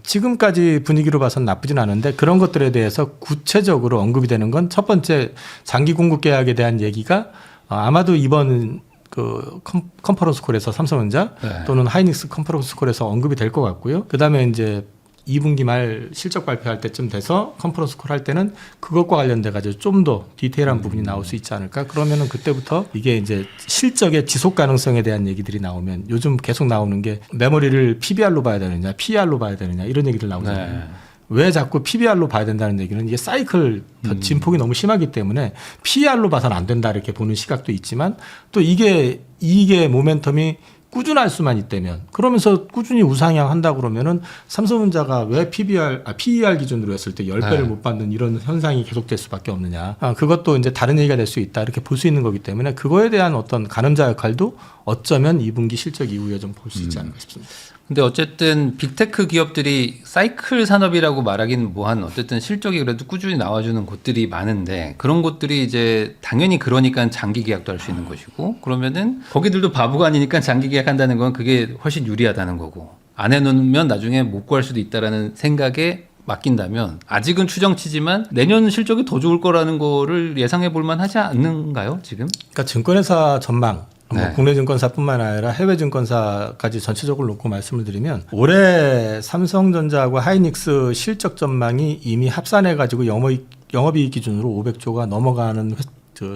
지금까지 분위기로 봐서는 나쁘진 않은데 그런 것들에 대해서 구체적으로 언급이 되는 건 첫 번째 장기 공급 계약에 대한 얘기가 아마도 이번 그 컨퍼런스 콜에서 삼성전자 또는 하이닉스 컨퍼런스 콜에서 언급이 될 것 같고요. 그다음에 이제 2분기 말 실적 발표할 때쯤 돼서 컨퍼런스 콜 할 때는 그것과 관련돼 가지고 좀 더 디테일한 부분이 나올 수 있지 않을까. 그러면은 그때부터 이게 이제 실적의 지속 가능성에 대한 얘기들이 나오면 요즘 계속 나오는 게 메모리를 PBR로 봐야 되느냐, PER로 봐야 되느냐 이런 얘기들 나오잖아요. 왜 자꾸 PBR로 봐야 된다는 얘기는 이게 사이클 진폭이 너무 심하기 때문에 PER로 봐서는 안 된다 이렇게 보는 시각도 있지만 또 이게 모멘텀이 꾸준할 수만 있다면 그러면서 꾸준히 우상향한다 그러면은 삼성전자가 왜 PER 기준으로 했을 때 10배를 못 받는 이런 현상이 계속될 수밖에 없느냐. 그것도 이제 다른 얘기가 될 수 있다 이렇게 볼 수 있는 거기 때문에 그거에 대한 어떤 가늠자 역할도 어쩌면 2분기 실적 이후에 좀 볼 수 있지 않을까 싶습니다. 근데 어쨌든 빅테크 기업들이 사이클 산업이라고 말하기는 뭐한 어쨌든 실적이 그래도 꾸준히 나와주는 곳들이 많은데 그런 곳들이 이제 당연히 그러니까 장기 계약도 할 수 있는 것이고 그러면은 거기들도 바보가 아니니까 장기 계약한다는 건 그게 훨씬 유리하다는 거고 안 해놓으면 나중에 못 구할 수도 있다라는 생각에 맡긴다면 아직은 추정치지만 내년 실적이 더 좋을 거라는 거를 예상해 볼 만하지 않는가요 지금? 그러니까 증권회사 전망 뭐 네. 국내 증권사뿐만 아니라 해외 증권사까지 전체적으로 놓고 말씀을 드리면 올해 삼성전자하고 하이닉스 실적 전망이 이미 합산해가지고 영업이익 기준으로 500조가 넘어가는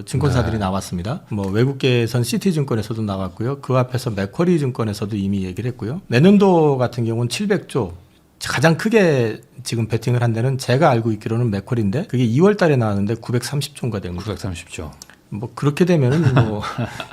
증권사들이 나왔습니다. 뭐 외국계에선 시티증권에서도 나왔고요. 그 앞에서 맥쿼리 증권에서도 이미 얘기를 했고요. 내년도 같은 경우는 700조. 가장 크게 지금 베팅을 한 데는 제가 알고 있기로는 맥쿼리인데 그게 2월 달에 나왔는데 930조가 된 거죠. 930조. 뭐 그렇게 되면은 뭐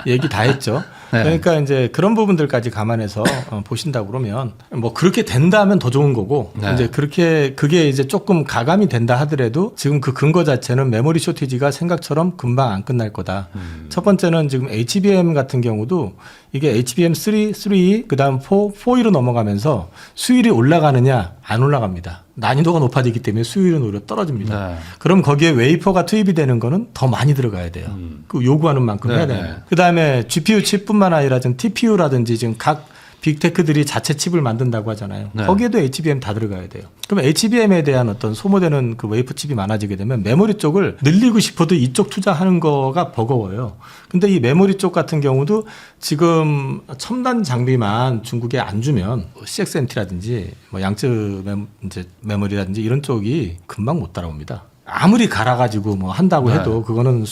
얘기 다 했죠. 네. 그러니까 이제 그런 부분들까지 감안해서 보신다고 그러면 뭐 그렇게 된다면 더 좋은 거고 네. 이제 그게 이제 조금 가감이 된다 하더라도 지금 그 근거 자체는 메모리 쇼티지가 생각처럼 금방 안 끝날 거다. 첫 번째는 지금 HBM 같은 경우도 이게 HBM3, 그다음 4로 넘어가면서 수율이 올라가느냐 안 올라갑니다. 난이도가 높아지기 때문에 수율은 오히려 떨어집니다. 네. 그럼 거기에 웨이퍼가 투입이 되는 거는 더 많이 들어가야 돼요. 그 요구하는 만큼 네, 해야 네. 돼요. 그다음에 GPU 칩뿐만 아니라 지금 TPU라든지 지금 각 빅테크들이 자체 칩을 만든다고 하잖아요. 네. 거기에도 HBM 다 들어가야 돼요. 그럼 HBM에 대한 어떤 소모되는 그 웨이퍼 칩이 많아지게 되면 메모리 쪽을 늘리고 싶어도 이쪽 투자하는 거가 버거워요. 근데 이 메모리 쪽 같은 경우도 지금 첨단 장비만 중국에 안 주면 CXMT라든지 뭐 양쯔 메모리라든지 이런 쪽이 금방 못 따라옵니다. 아무리 갈아가지고 뭐 한다고 네. 해도 그거는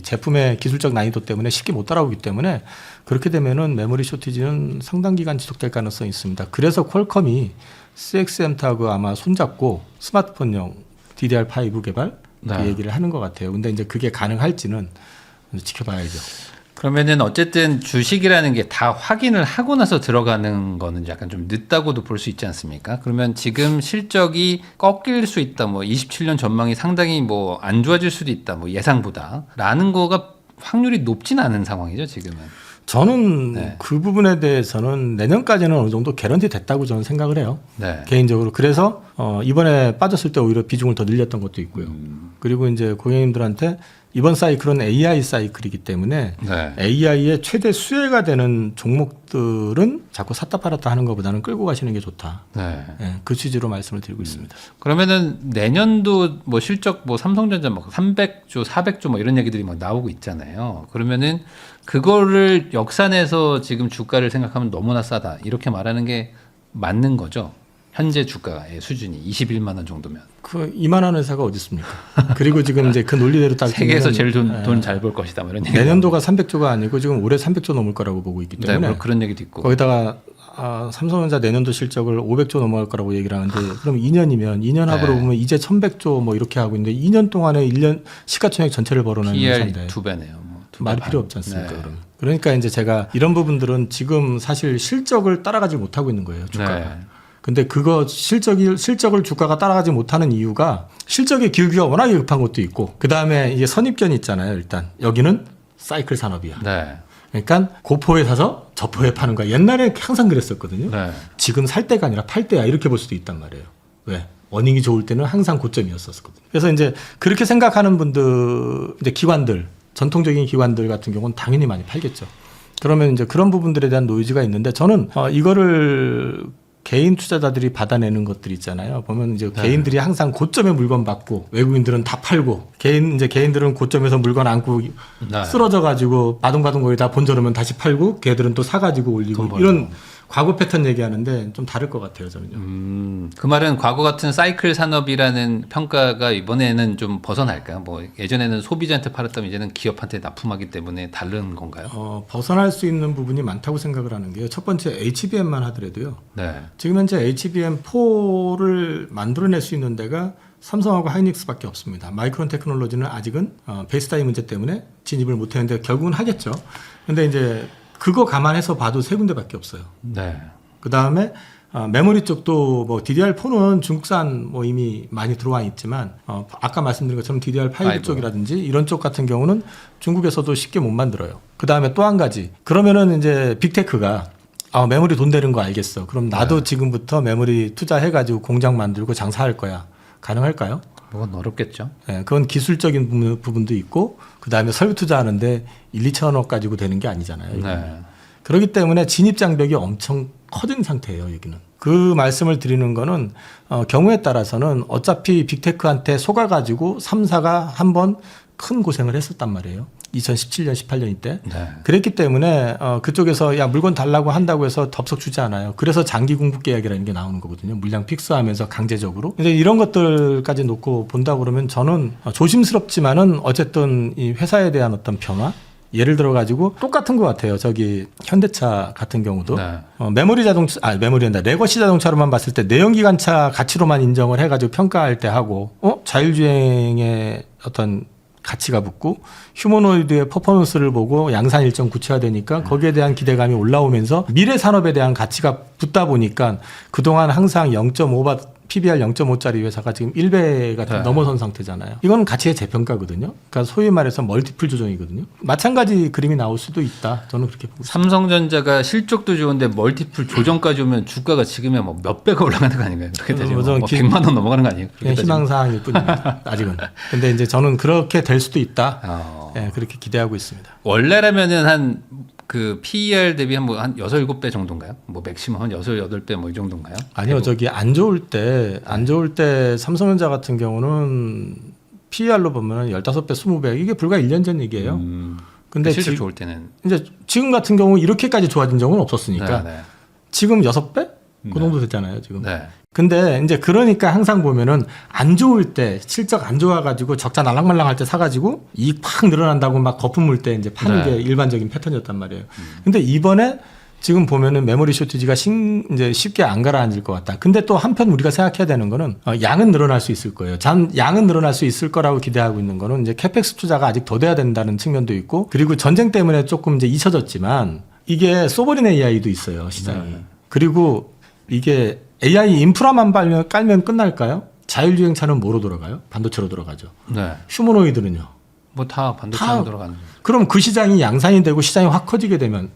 제품의 기술적 난이도 때문에 쉽게 못 따라오기 때문에 그렇게 되면은 메모리 쇼티지는 상당 기간 지속될 가능성이 있습니다. 그래서 퀄컴이 CXMT하고 아마 손잡고 스마트폰용 DDR5 개발 그 네. 얘기를 하는 것 같아요. 근데 이제 그게 가능할지는 지켜봐야죠. 그러면은 어쨌든 주식이라는 게 다 확인을 하고 나서 들어가는 거는 약간 좀 늦다고도 볼 수 있지 않습니까? 그러면 지금 실적이 꺾일 수 있다, 뭐 27년 전망이 상당히 뭐 안 좋아질 수도 있다, 뭐 예상보다라는 거가 확률이 높진 않은 상황이죠, 지금은. 저는 네. 그 부분에 대해서는 내년까지는 어느 정도 개런티 됐다고 저는 생각을 해요. 네. 개인적으로. 그래서 이번에 빠졌을 때 오히려 비중을 더 늘렸던 것도 있고요. 그리고 이제 고객님들한테 이번 사이클은 AI 사이클이기 때문에 네. AI의 최대 수혜가 되는 종목들은 자꾸 샀다 팔았다 하는 것보다는 끌고 가시는 게 좋다. 네. 예, 그 취지로 말씀을 드리고 있습니다. 그러면은 내년도 뭐 실적 뭐 삼성전자 막 300조, 400조 뭐 이런 얘기들이 막 나오고 있잖아요. 그러면은 그거를 역산해서 지금 주가를 생각하면 너무나 싸다 이렇게 말하는 게 맞는 거죠. 현재 주가의 수준이 21만 원 정도면 그 이만한 회사가 어디 있습니까? 그리고 지금 이제 그 논리대로 딱 세계에서 제일 예, 돈 잘 벌 것이다 뭐 이런 얘기. 내년도가 300조가 아니고 지금 올해 300조 넘을 거라고 보고 있기 네, 때문에 뭐 그런 얘기도 있고. 거기다가 삼성전자 내년도 실적을 500조 넘어갈 거라고 얘기를 하는데 그럼 2년이면 2년 합으로 네. 보면 이제 1100조 뭐 이렇게 하고 있는데 2년 동안에 1년 시가총액 전체를 벌어내는 PER 회사인데 2배네요. 뭐 말이 반. 필요 없지 않습니까? 네. 그러면. 그러니까 이제 제가 이런 부분들은 지금 사실 실적을 따라가지 못하고 있는 거예요. 주가가. 네. 근데 그거 실적을 주가가 따라가지 못하는 이유가 실적의 기울기가 워낙에 급한 것도 있고 그다음에 이게 선입견이 있잖아요. 일단 여기는 사이클 산업이야. 네. 그러니까 고포에 사서 저포에 파는 거야. 옛날에 항상 그랬었거든요. 네. 지금 살 때가 아니라 팔 때야 이렇게 볼 수도 있단 말이에요. 왜? 어닝이 좋을 때는 항상 고점이었었거든요. 그래서 이제 그렇게 생각하는 분들, 이제 기관들, 전통적인 기관들 같은 경우는 당연히 많이 팔겠죠. 그러면 이제 그런 부분들에 대한 노이즈가 있는데 저는 이거를 개인 투자자들이 받아내는 것들 있잖아요. 보면 이제 네. 개인들이 항상 고점에 물건 받고 외국인들은 다 팔고 개인들은 고점에서 물건 안고 네. 쓰러져 가지고 바둥바둥 거기다 본전오면 다시 팔고 걔들은 또 사가지고 올리고 돈 벌고. 이런 과거 패턴 얘기하는데 좀 다를 것 같아요, 저는요. 그 말은 과거 같은 사이클 산업이라는 평가가 이번에는 좀 벗어날까요? 뭐 예전에는 소비자한테 팔았다면 이제는 기업한테 납품하기 때문에 다른 건가요? 벗어날 수 있는 부분이 많다고 생각을 하는 게요. 첫 번째 HBM만 하더라도요. 네. 지금 현재 HBM4를 만들어낼 수 있는 데가 삼성하고 하이닉스밖에 없습니다. 마이크론 테크놀로지는 아직은 베이스타임 문제 때문에 진입을 못했는데 결국은 하겠죠. 근데 이제 그거 감안해서 봐도 세 군데밖에 없어요. 네. 그 다음에 메모리 쪽도 뭐 DDR4는 중국산 뭐 이미 많이 들어와 있지만 아까 말씀드린 것처럼 DDR5 쪽이라든지 이런 쪽 같은 경우는 중국에서도 쉽게 못 만들어요. 그 다음에 또 한 가지 그러면은 이제 빅테크가 메모리 돈 되는 거 알겠어. 그럼 나도 지금부터 메모리 투자해가지고 공장 만들고 장사할 거야. 가능할까요? 뭐건 어렵겠죠. 네, 그건 기술적인 부분도 있고 그 다음에 설비 투자하는데 1-2천억 가지고 되는 게 아니잖아요. 네. 그렇기 때문에 진입 장벽이 엄청 커진 상태예요. 여기는. 그 말씀을 드리는 거는 경우에 따라서는 어차피 빅테크한테 속아가지고 3사가 한번 큰 고생을 했었단 말이에요. 2017년, 18년 때. 네. 그랬기 때문에 그쪽에서 야 물건 달라고 한다고 해서 덥석 주지 않아요. 그래서 장기 공급 계약이라는 게 나오는 거거든요. 물량 픽스하면서 강제적으로. 근데 이런 것들까지 놓고 본다 그러면 저는 조심스럽지만은 어쨌든 이 회사에 대한 어떤 변화. 예를 들어 가지고 똑같은 것 같아요. 저기 현대차 같은 경우도 네. 메모리한다. 레거시 자동차로만 봤을 때 내연기관차 가치로만 인정을 해가지고 평가할 때 하고 자율주행의 어떤 가치가 붙고 휴머노이드의 퍼포먼스를 보고 양산 일정 구체화되니까 거기에 대한 기대감이 올라오면서 미래 산업에 대한 가치가 붙다 보니까 그동안 항상 0.5 PBR 0.5짜리 회사가 지금 1배가 네. 넘어선 상태잖아요. 이건 가치의 재평가거든요. 그러니까 소위 말해서 멀티플 조정이거든요. 마찬가지 그림이 나올 수도 있다. 저는 그렇게 보고 있습니다. 삼성전자가 실적도 좋은데 멀티플 조정까지 오면 주가가 지금이야 뭐 몇 배가 올라가는 거 아닌가요? 그렇게 되죠. 뭐 100만 원 넘어가는 거 아니에요? 그냥 희망사항일 뿐입니다. 아직은. 근데 이제 저는 그렇게 될 수도 있다. 예, 그렇게 기대하고 있습니다. 원래라면은 한 그 PER 대비 한 6, 7배 정도인가요? 뭐 맥시멈 한 6, 8배 뭐 이 정도인가요? 아니요. 저기 안 좋을 때 삼성전자 같은 경우는 PER로 보면 15배, 20배 이게 불과 1년 전 얘기예요. 근데 실적 좋을 때는 이제 지금 같은 경우 이렇게까지 좋아진 적은 없었으니까 네. 지금 6배? 그 정도 됐잖아요, 지금. 네. 근데 이제 그러니까 항상 보면은 안 좋을 때 실적 안 좋아가지고 적자 날랑말랑할 때 사가지고 이익 팍 늘어난다고 막 거품 물 때 이제 파는 네. 게 일반적인 패턴이었단 말이에요. 근데 이번에 지금 보면은 메모리 쇼티지가 이제 쉽게 안 가라앉을 것 같다. 근데 또 한편 우리가 생각해야 되는 거는 양은 늘어날 수 있을 거예요. 양은 늘어날 수 있을 거라고 기대하고 있는 거는 이제 캐펙스 투자가 아직 더 돼야 된다는 측면도 있고 그리고 전쟁 때문에 조금 이제 잊혀졌지만 이게 소버린 AI도 있어요, 시장이. 그리고 이게 AI 인프라만 깔면 끝날까요? 자율주행차는 뭐로 돌아가요? 반도체로 돌아가죠. 네. 휴머노이드는요? 뭐 다 반도체로 들어가는 거죠. 그럼 그 시장이 양산이 되고 시장이 확 커지게 되면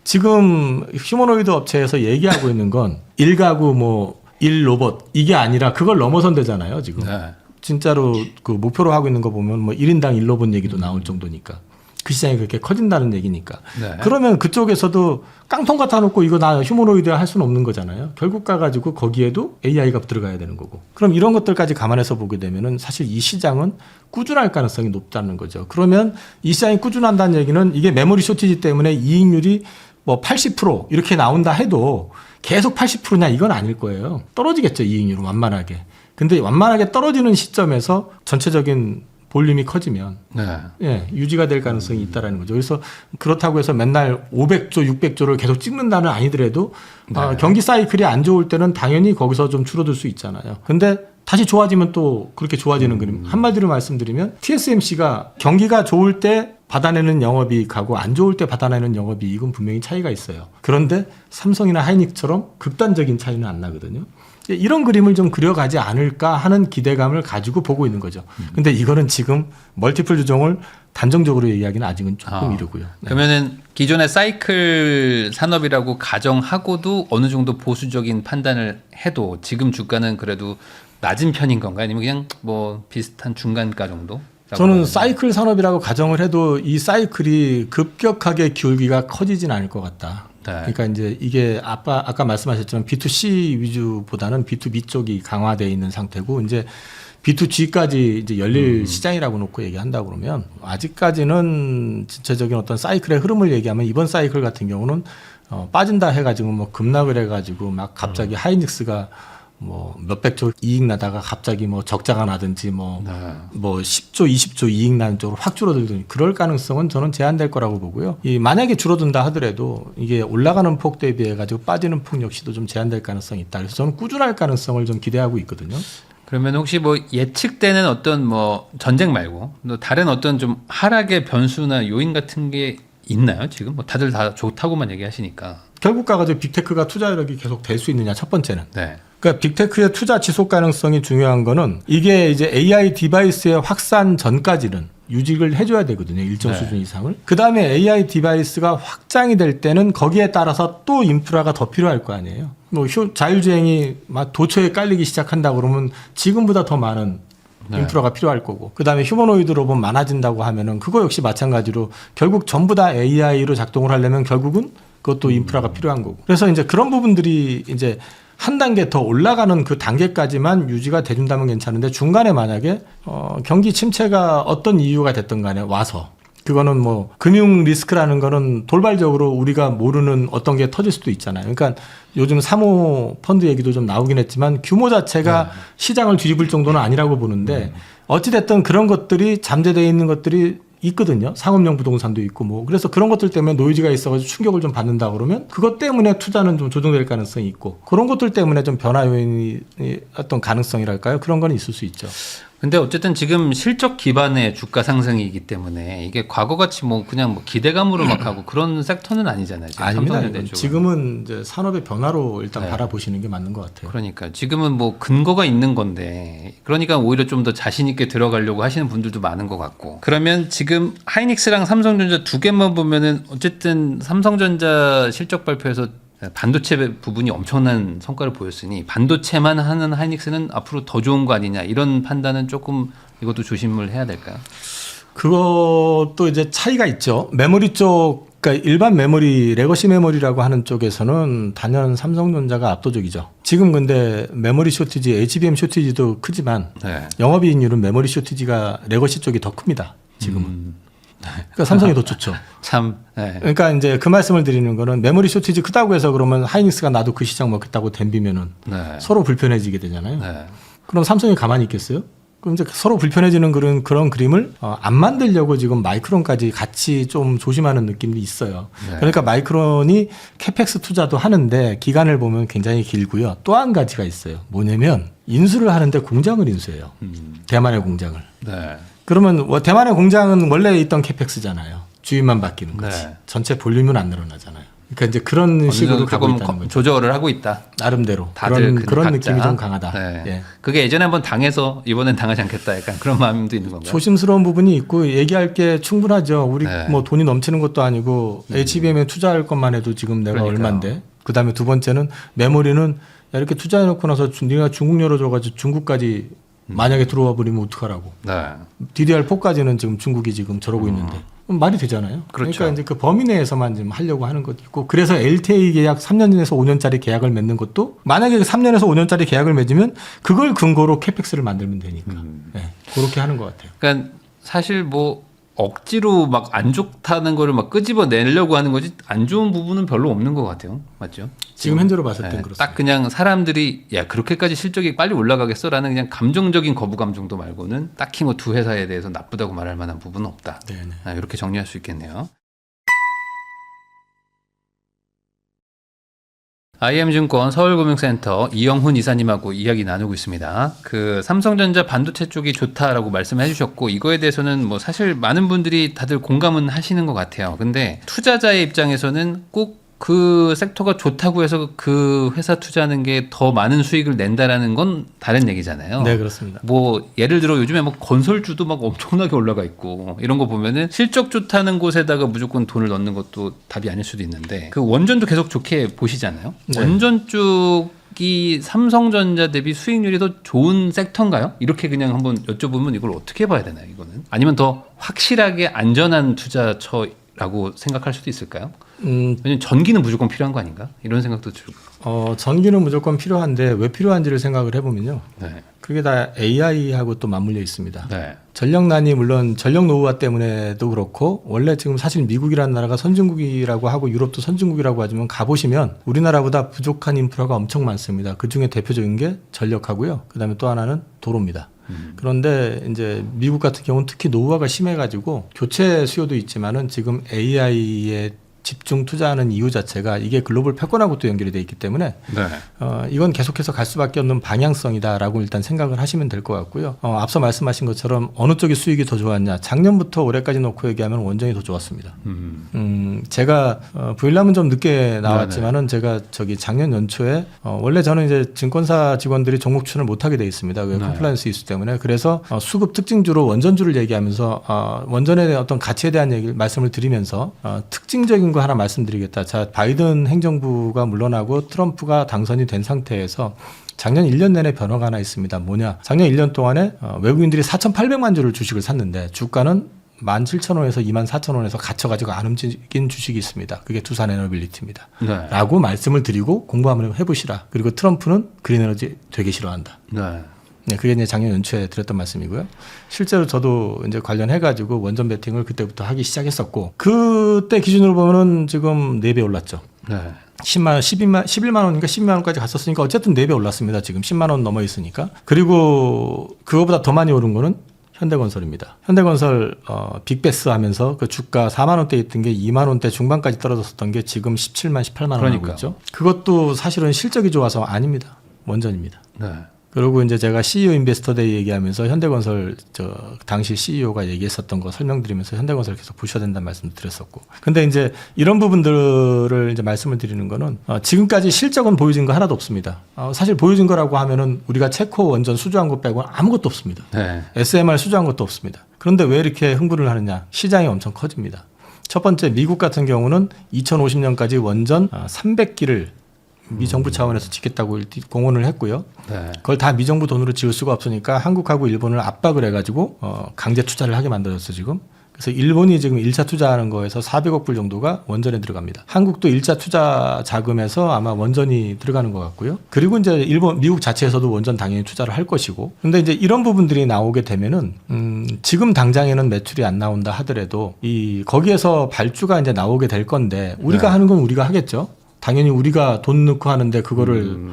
지금 휴머노이드 업체에서 얘기하고 있는 건 1가구 1로봇 이게 아니라 그걸 넘어선 데잖아요, 지금. 네. 진짜로 그 목표로 하고 있는 거 보면 1인당 1로봇 얘기도 나올 정도니까. 그 시장이 그렇게 커진다는 얘기니까. 네. 그러면 그쪽에서도 깡통 갖다 놓고 이거 나 휴머노이드 할 수는 없는 거잖아요. 결국 가가지고 거기에도 AI가 들어가야 되는 거고. 그럼 이런 것들까지 감안해서 보게 되면은 사실 이 시장은 꾸준할 가능성이 높다는 거죠. 그러면 이 시장이 꾸준한다는 얘기는 이게 메모리 쇼티지 때문에 이익률이 80% 이렇게 나온다 해도 계속 80%냐 이건 아닐 거예요. 떨어지겠죠, 이익률은 완만하게. 근데 완만하게 떨어지는 시점에서 전체적인 볼륨이 커지면 네. 유지가 될 가능성이 있다라는 거죠. 그래서 그렇다고 해서 맨날 500조, 600조를 계속 찍는다는 아니더라도 경기 사이클이 안 좋을 때는 당연히 거기서 좀 줄어들 수 있잖아요. 근데 다시 좋아지면 또 그렇게 좋아지는 그림. 한마디로 말씀드리면 TSMC가 경기가 좋을 때 받아내는 영업이익하고 안 좋을 때 받아내는 영업이익은 분명히 차이가 있어요. 그런데 삼성이나 하이닉처럼 극단적인 차이는 안 나거든요. 이런 그림을 좀 그려가지 않을까 하는 기대감을 가지고 보고 있는 거죠. 근데 이거는 지금 멀티플 조정을 단정적으로 얘기하기는 아직은 조금 이르고요. 네. 그러면은 기존의 사이클 산업이라고 가정하고도 어느 정도 보수적인 판단을 해도 지금 주가는 그래도 낮은 편인 건가요? 아니면 그냥 뭐 비슷한 중간가 정도? 저는 사이클 산업이라고 가정을 해도 이 사이클이 급격하게 기울기가 커지진 않을 것 같다. 네. 그러니까 이제 이게 아까 말씀하셨지만 B2C 위주보다는 B2B 쪽이 강화되어 있는 상태고 이제 B2G까지 이제 열릴 시장이라고 놓고 얘기한다 그러면 아직까지는 전체적인 어떤 사이클의 흐름을 얘기하면 이번 사이클 같은 경우는 빠진다 해가지고 급락을 해가지고 막 갑자기 하이닉스가 몇백 조 이익 나다가 갑자기 적자가 나든지 10조, 20조 이익 나는 쪽으로 확 줄어들더니 그럴 가능성은 저는 제한될 거라고 보고요. 만약에 줄어든다 하더라도 이게 올라가는 폭 대비해 가지고 빠지는 폭 역시도 좀 제한될 가능성이 있다. 그래서 저는 꾸준할 가능성을 좀 기대하고 있거든요. 그러면 혹시 예측되는 어떤 전쟁 말고 또 다른 어떤 좀 하락의 변수나 요인 같은 게 있나요? 지금 다들 다 좋다고만 얘기하시니까. 결국 가가지고 빅테크가 투자 여력이 계속 될 수 있느냐 첫 번째는. 네. 그러니까 빅테크의 투자 지속 가능성이 중요한 거는 이게 이제 AI 디바이스의 확산 전까지는 유지를 해줘야 되거든요. 일정 수준 이상을. 그 다음에 AI 디바이스가 확장이 될 때는 거기에 따라서 또 인프라가 더 필요할 거 아니에요. 자율주행이 막 도처에 깔리기 시작한다 그러면 지금보다 더 많은 인프라가 필요할 거고. 그 다음에 휴머노이드 로봇 많아진다고 하면은 그거 역시 마찬가지로 결국 전부 다 AI로 작동을 하려면 결국은 그것도 인프라가 필요한 거고. 그래서 이제 그런 부분들이 이제 한 단계 더 올라가는 그 단계까지만 유지가 돼준다면 괜찮은데 중간에 만약에 경기 침체가 어떤 이유가 됐든 간에 와서 그거는 뭐 금융 리스크라는 거는 돌발적으로 우리가 모르는 어떤 게 터질 수도 있잖아요. 그러니까 요즘 사모 펀드 얘기도 좀 나오긴 했지만 규모 자체가 시장을 뒤집을 정도는 아니라고 보는데 어찌됐든 그런 것들이 잠재되어 있는 것들이 있거든요. 상업용 부동산도 있고 뭐. 그래서 그런 것들 때문에 노이즈가 있어가지고 충격을 좀 받는다 그러면 그것 때문에 투자는 좀 조정될 가능성이 있고 그런 것들 때문에 좀 변화 요인이 어떤 가능성이랄까요? 그런 건 있을 수 있죠. 근데 어쨌든 지금 실적 기반의 주가 상승이기 때문에 이게 과거같이 뭐 그냥 뭐 기대감으로 막 하고 그런 섹터는 아니잖아요. 지금 아닙니다. 삼성전자 쪽은. 지금은 이제 산업의 변화로 일단 바라보시는 게 맞는 것 같아요. 그러니까 지금은 뭐 근거가 있는 건데 그러니까 오히려 좀 더 자신 있게 들어가려고 하시는 분들도 많은 것 같고 그러면 지금 하이닉스랑 삼성전자 두 개만 보면은 어쨌든 삼성전자 실적 발표에서 반도체 부분이 엄청난 성과를 보였으니 반도체만 하는 하이닉스는 앞으로 더 좋은 거 아니냐 이런 판단은 조금 이것도 조심을 해야 될까요? 그것도 이제 차이가 있죠. 메모리 쪽, 그러니까 일반 메모리, 레거시 메모리라고 하는 쪽에서는 단연 삼성전자가 압도적이죠. 지금 근데 메모리 쇼티지, HBM 쇼티지도 크지만 네. 영업이익률은 메모리 쇼티지가 레거시 쪽이 더 큽니다. 지금은. 그러니까 삼성이 더 좋죠. 참. 네. 그러니까 이제 그 말씀을 드리는 거는 메모리 쇼티지 크다고 해서 그러면 하이닉스가 나도 그 시장 먹겠다고 덤비면은 네. 서로 불편해지게 되잖아요. 네. 그럼 삼성이 가만히 있겠어요? 그럼 이제 서로 불편해지는 그런 그림을 안 만들려고 지금 마이크론까지 같이 좀 조심하는 느낌이 있어요. 네. 그러니까 마이크론이 캐펙스 투자도 하는데 기간을 보면 굉장히 길고요. 또 한 가지가 있어요. 뭐냐면 인수를 하는데 공장을 인수해요. 대만의 공장을. 네. 그러면 대만의 공장은 원래 있던 캐펙스잖아요. 주인만 바뀌는 거지. 네. 전체 볼륨은 안 늘어나잖아요. 그러니까 이제 그런 식으로 가고 조금 있다는 거죠. 조절을 하고 있다. 나름대로 다들 그런 각자. 느낌이 좀 강하다. 네. 예. 그게 예전에 한번 당해서 이번엔 당하지 않겠다. 약간 그런 마음도 있는 건가요? 조심스러운 부분이 있고 얘기할 게 충분하죠. 우리 네. 뭐 돈이 넘치는 것도 아니고 HBM에 투자할 것만 해도 지금 내가 그러니까요. 얼마인데. 그다음에 두 번째는 메모리는 야, 이렇게 투자해놓고 나서 네가 중국 열어줘가지고 중국까지 만약에 들어와 버리면 어떡하라고. 네. DDR4까지는 지금 중국이 지금 저러고 있는데 그럼 말이 되잖아요. 그렇죠. 그러니까 이제 그 범위 내에서만 지금 하려고 하는 것도 있고 그래서 LTA 계약 3년에서 5년짜리 계약을 맺는 것도 만약에 3년에서 5년짜리 계약을 맺으면 그걸 근거로 캐펙스를 만들면 되니까 네, 그렇게 하는 것 같아요. 그러니까 사실 뭐 억지로 막 안 좋다는 거를 막 끄집어 내려고 하는 거지 안 좋은 부분은 별로 없는 것 같아요. 맞죠? 지금 현재로 봤을 땐 네, 그렇습니다. 딱 그냥 사람들이 야 그렇게까지 실적이 빨리 올라가겠어라는 그냥 감정적인 거부감 정도 말고는 딱히 뭐 두 회사에 대해서 나쁘다고 말할 만한 부분은 없다. 네네. 이렇게 정리할 수 있겠네요. IM증권 서울금융센터 이영훈 이사님하고 이야기 나누고 있습니다. 그 삼성전자 반도체 쪽이 좋다라고 말씀해 주셨고 이거에 대해서는 뭐 사실 많은 분들이 다들 공감은 하시는 것 같아요. 근데 투자자의 입장에서는 꼭 그 섹터가 좋다고 해서 그 회사 투자하는 게 더 많은 수익을 낸다라는 건 다른 얘기잖아요. 네, 그렇습니다. 뭐 예를 들어 요즘에 뭐 건설주도 막 엄청나게 올라가 있고 이런 거 보면은 실적 좋다는 곳에다가 무조건 돈을 넣는 것도 답이 아닐 수도 있는데 그 원전도 계속 좋게 보시잖아요. 네. 원전 쪽이 삼성전자 대비 수익률이 더 좋은 섹터인가요? 이렇게 그냥 한번 여쭤보면 이걸 어떻게 봐야 되나요? 이거는 아니면 더 확실하게 안전한 투자처라고 생각할 수도 있을까요? 왜냐면 전기는 무조건 필요한 거 아닌가? 이런 생각도 들고. 전기는 무조건 필요한데 왜 필요한지를 생각을 해보면요. 네. 그게 다 AI하고 또 맞물려 있습니다. 네. 전력난이 물론 전력 노후화 때문에도 그렇고 원래 지금 사실 미국이라는 나라가 선진국이라고 하고 유럽도 선진국이라고 하지만 가보시면 우리나라보다 부족한 인프라가 엄청 많습니다. 그중에 대표적인 게 전력하고요. 그다음에 또 하나는 도로입니다. 그런데 이제 미국 같은 경우는 특히 노후화가 심해가지고 교체 수요도 있지만은 지금 AI에 집중 투자하는 이유 자체가 이게 글로벌 패권하고 또 연결이 돼 있기 때문에 네. 이건 계속해서 갈 수밖에 없는 방향성이다라고 일단 생각을 하시면 될 것 같고요. 앞서 말씀하신 것처럼 어느 쪽이 수익이 더 좋았냐. 작년부터 올해까지 놓고 얘기하면 원전이 더 좋았습니다. 제가 부일남은 좀 늦게 나왔지만은 제가 저기 작년 연초에 원래 저는 이제 증권사 직원들이 종목 추천을 못하게 돼 있습니다. 왜 컴플라이언스 이슈 때문에. 그래서 수급 특징주로 원전주를 얘기하면서 원전에 대한 어떤 가치에 대한 얘기를 말씀을 드리면서 특징적인 거 하나 말씀드리겠다. 자, 바이든 행정부가 물러나고 트럼프가 당선이 된 상태에서 작년 1년 내내 변화가 하나 있습니다. 뭐냐? 작년 1년 동안에 외국인들이 4,800만 주를 주식을 샀는데 주가는 17,000원에서 24,000원에서 갇혀가지고 안 움직인 주식이 있습니다. 그게 두산에너빌리티입니다. 네. 라고 말씀을 드리고 공부 한번 해보시라. 그리고 트럼프는 그린에너지 되게 싫어한다. 네. 네, 그게 이제 작년 연초에 드렸던 말씀이고요. 실제로 저도 이제 관련해가지고 원전 베팅을 그때부터 하기 시작했었고, 그때 기준으로 보면은 지금 4배 올랐죠. 네. 10만 원, 11만 원인가 12만 원까지 갔었으니까 어쨌든 4배 올랐습니다. 지금 10만 원 넘어 있으니까. 그리고 그거보다 더 많이 오른 거는 현대건설입니다. 현대건설 빅베스 하면서 그 주가 4만 원대 있던 게 2만 원대 중반까지 떨어졌었던 게 지금 17만, 18만 원 하고 있죠. 그것도 사실은 실적이 좋아서 아닙니다. 원전입니다. 네. 그리고 이제 제가 CEO 인베스터데이 얘기하면서 현대건설 당시 CEO가 얘기했었던 거 설명드리면서 현대건설 계속 보셔야 된다는 말씀도 드렸었고. 근데 이제 이런 부분들을 이제 말씀을 드리는 거는 지금까지 실적은 보여진 거 하나도 없습니다. 사실 보여진 거라고 하면은 우리가 체코 원전 수주한 것 빼고는 아무것도 없습니다. 네. SMR 수주한 것도 없습니다. 그런데 왜 이렇게 흥분을 하느냐? 시장이 엄청 커집니다. 첫 번째 미국 같은 경우는 2050년까지 원전 300기를 미정부 차원에서 짓겠다고 공언을 했고요. 네. 그걸 다 미정부 돈으로 지을 수가 없으니까 한국하고 일본을 압박을 해가지고 강제 투자를 하게 만들었어 지금. 그래서 일본이 지금 1차 투자하는 거에서 400억 불 정도가 원전에 들어갑니다. 한국도 1차 투자 자금에서 아마 원전이 들어가는 것 같고요. 그리고 이제 미국 자체에서도 원전 당연히 투자를 할 것이고. 근데 이제 이런 부분들이 나오게 되면은 지금 당장에는 매출이 안 나온다 하더라도 거기에서 발주가 이제 나오게 될 건데 우리가 네. 하는 건 우리가 하겠죠. 당연히 우리가 돈 넣고 하는데 그거를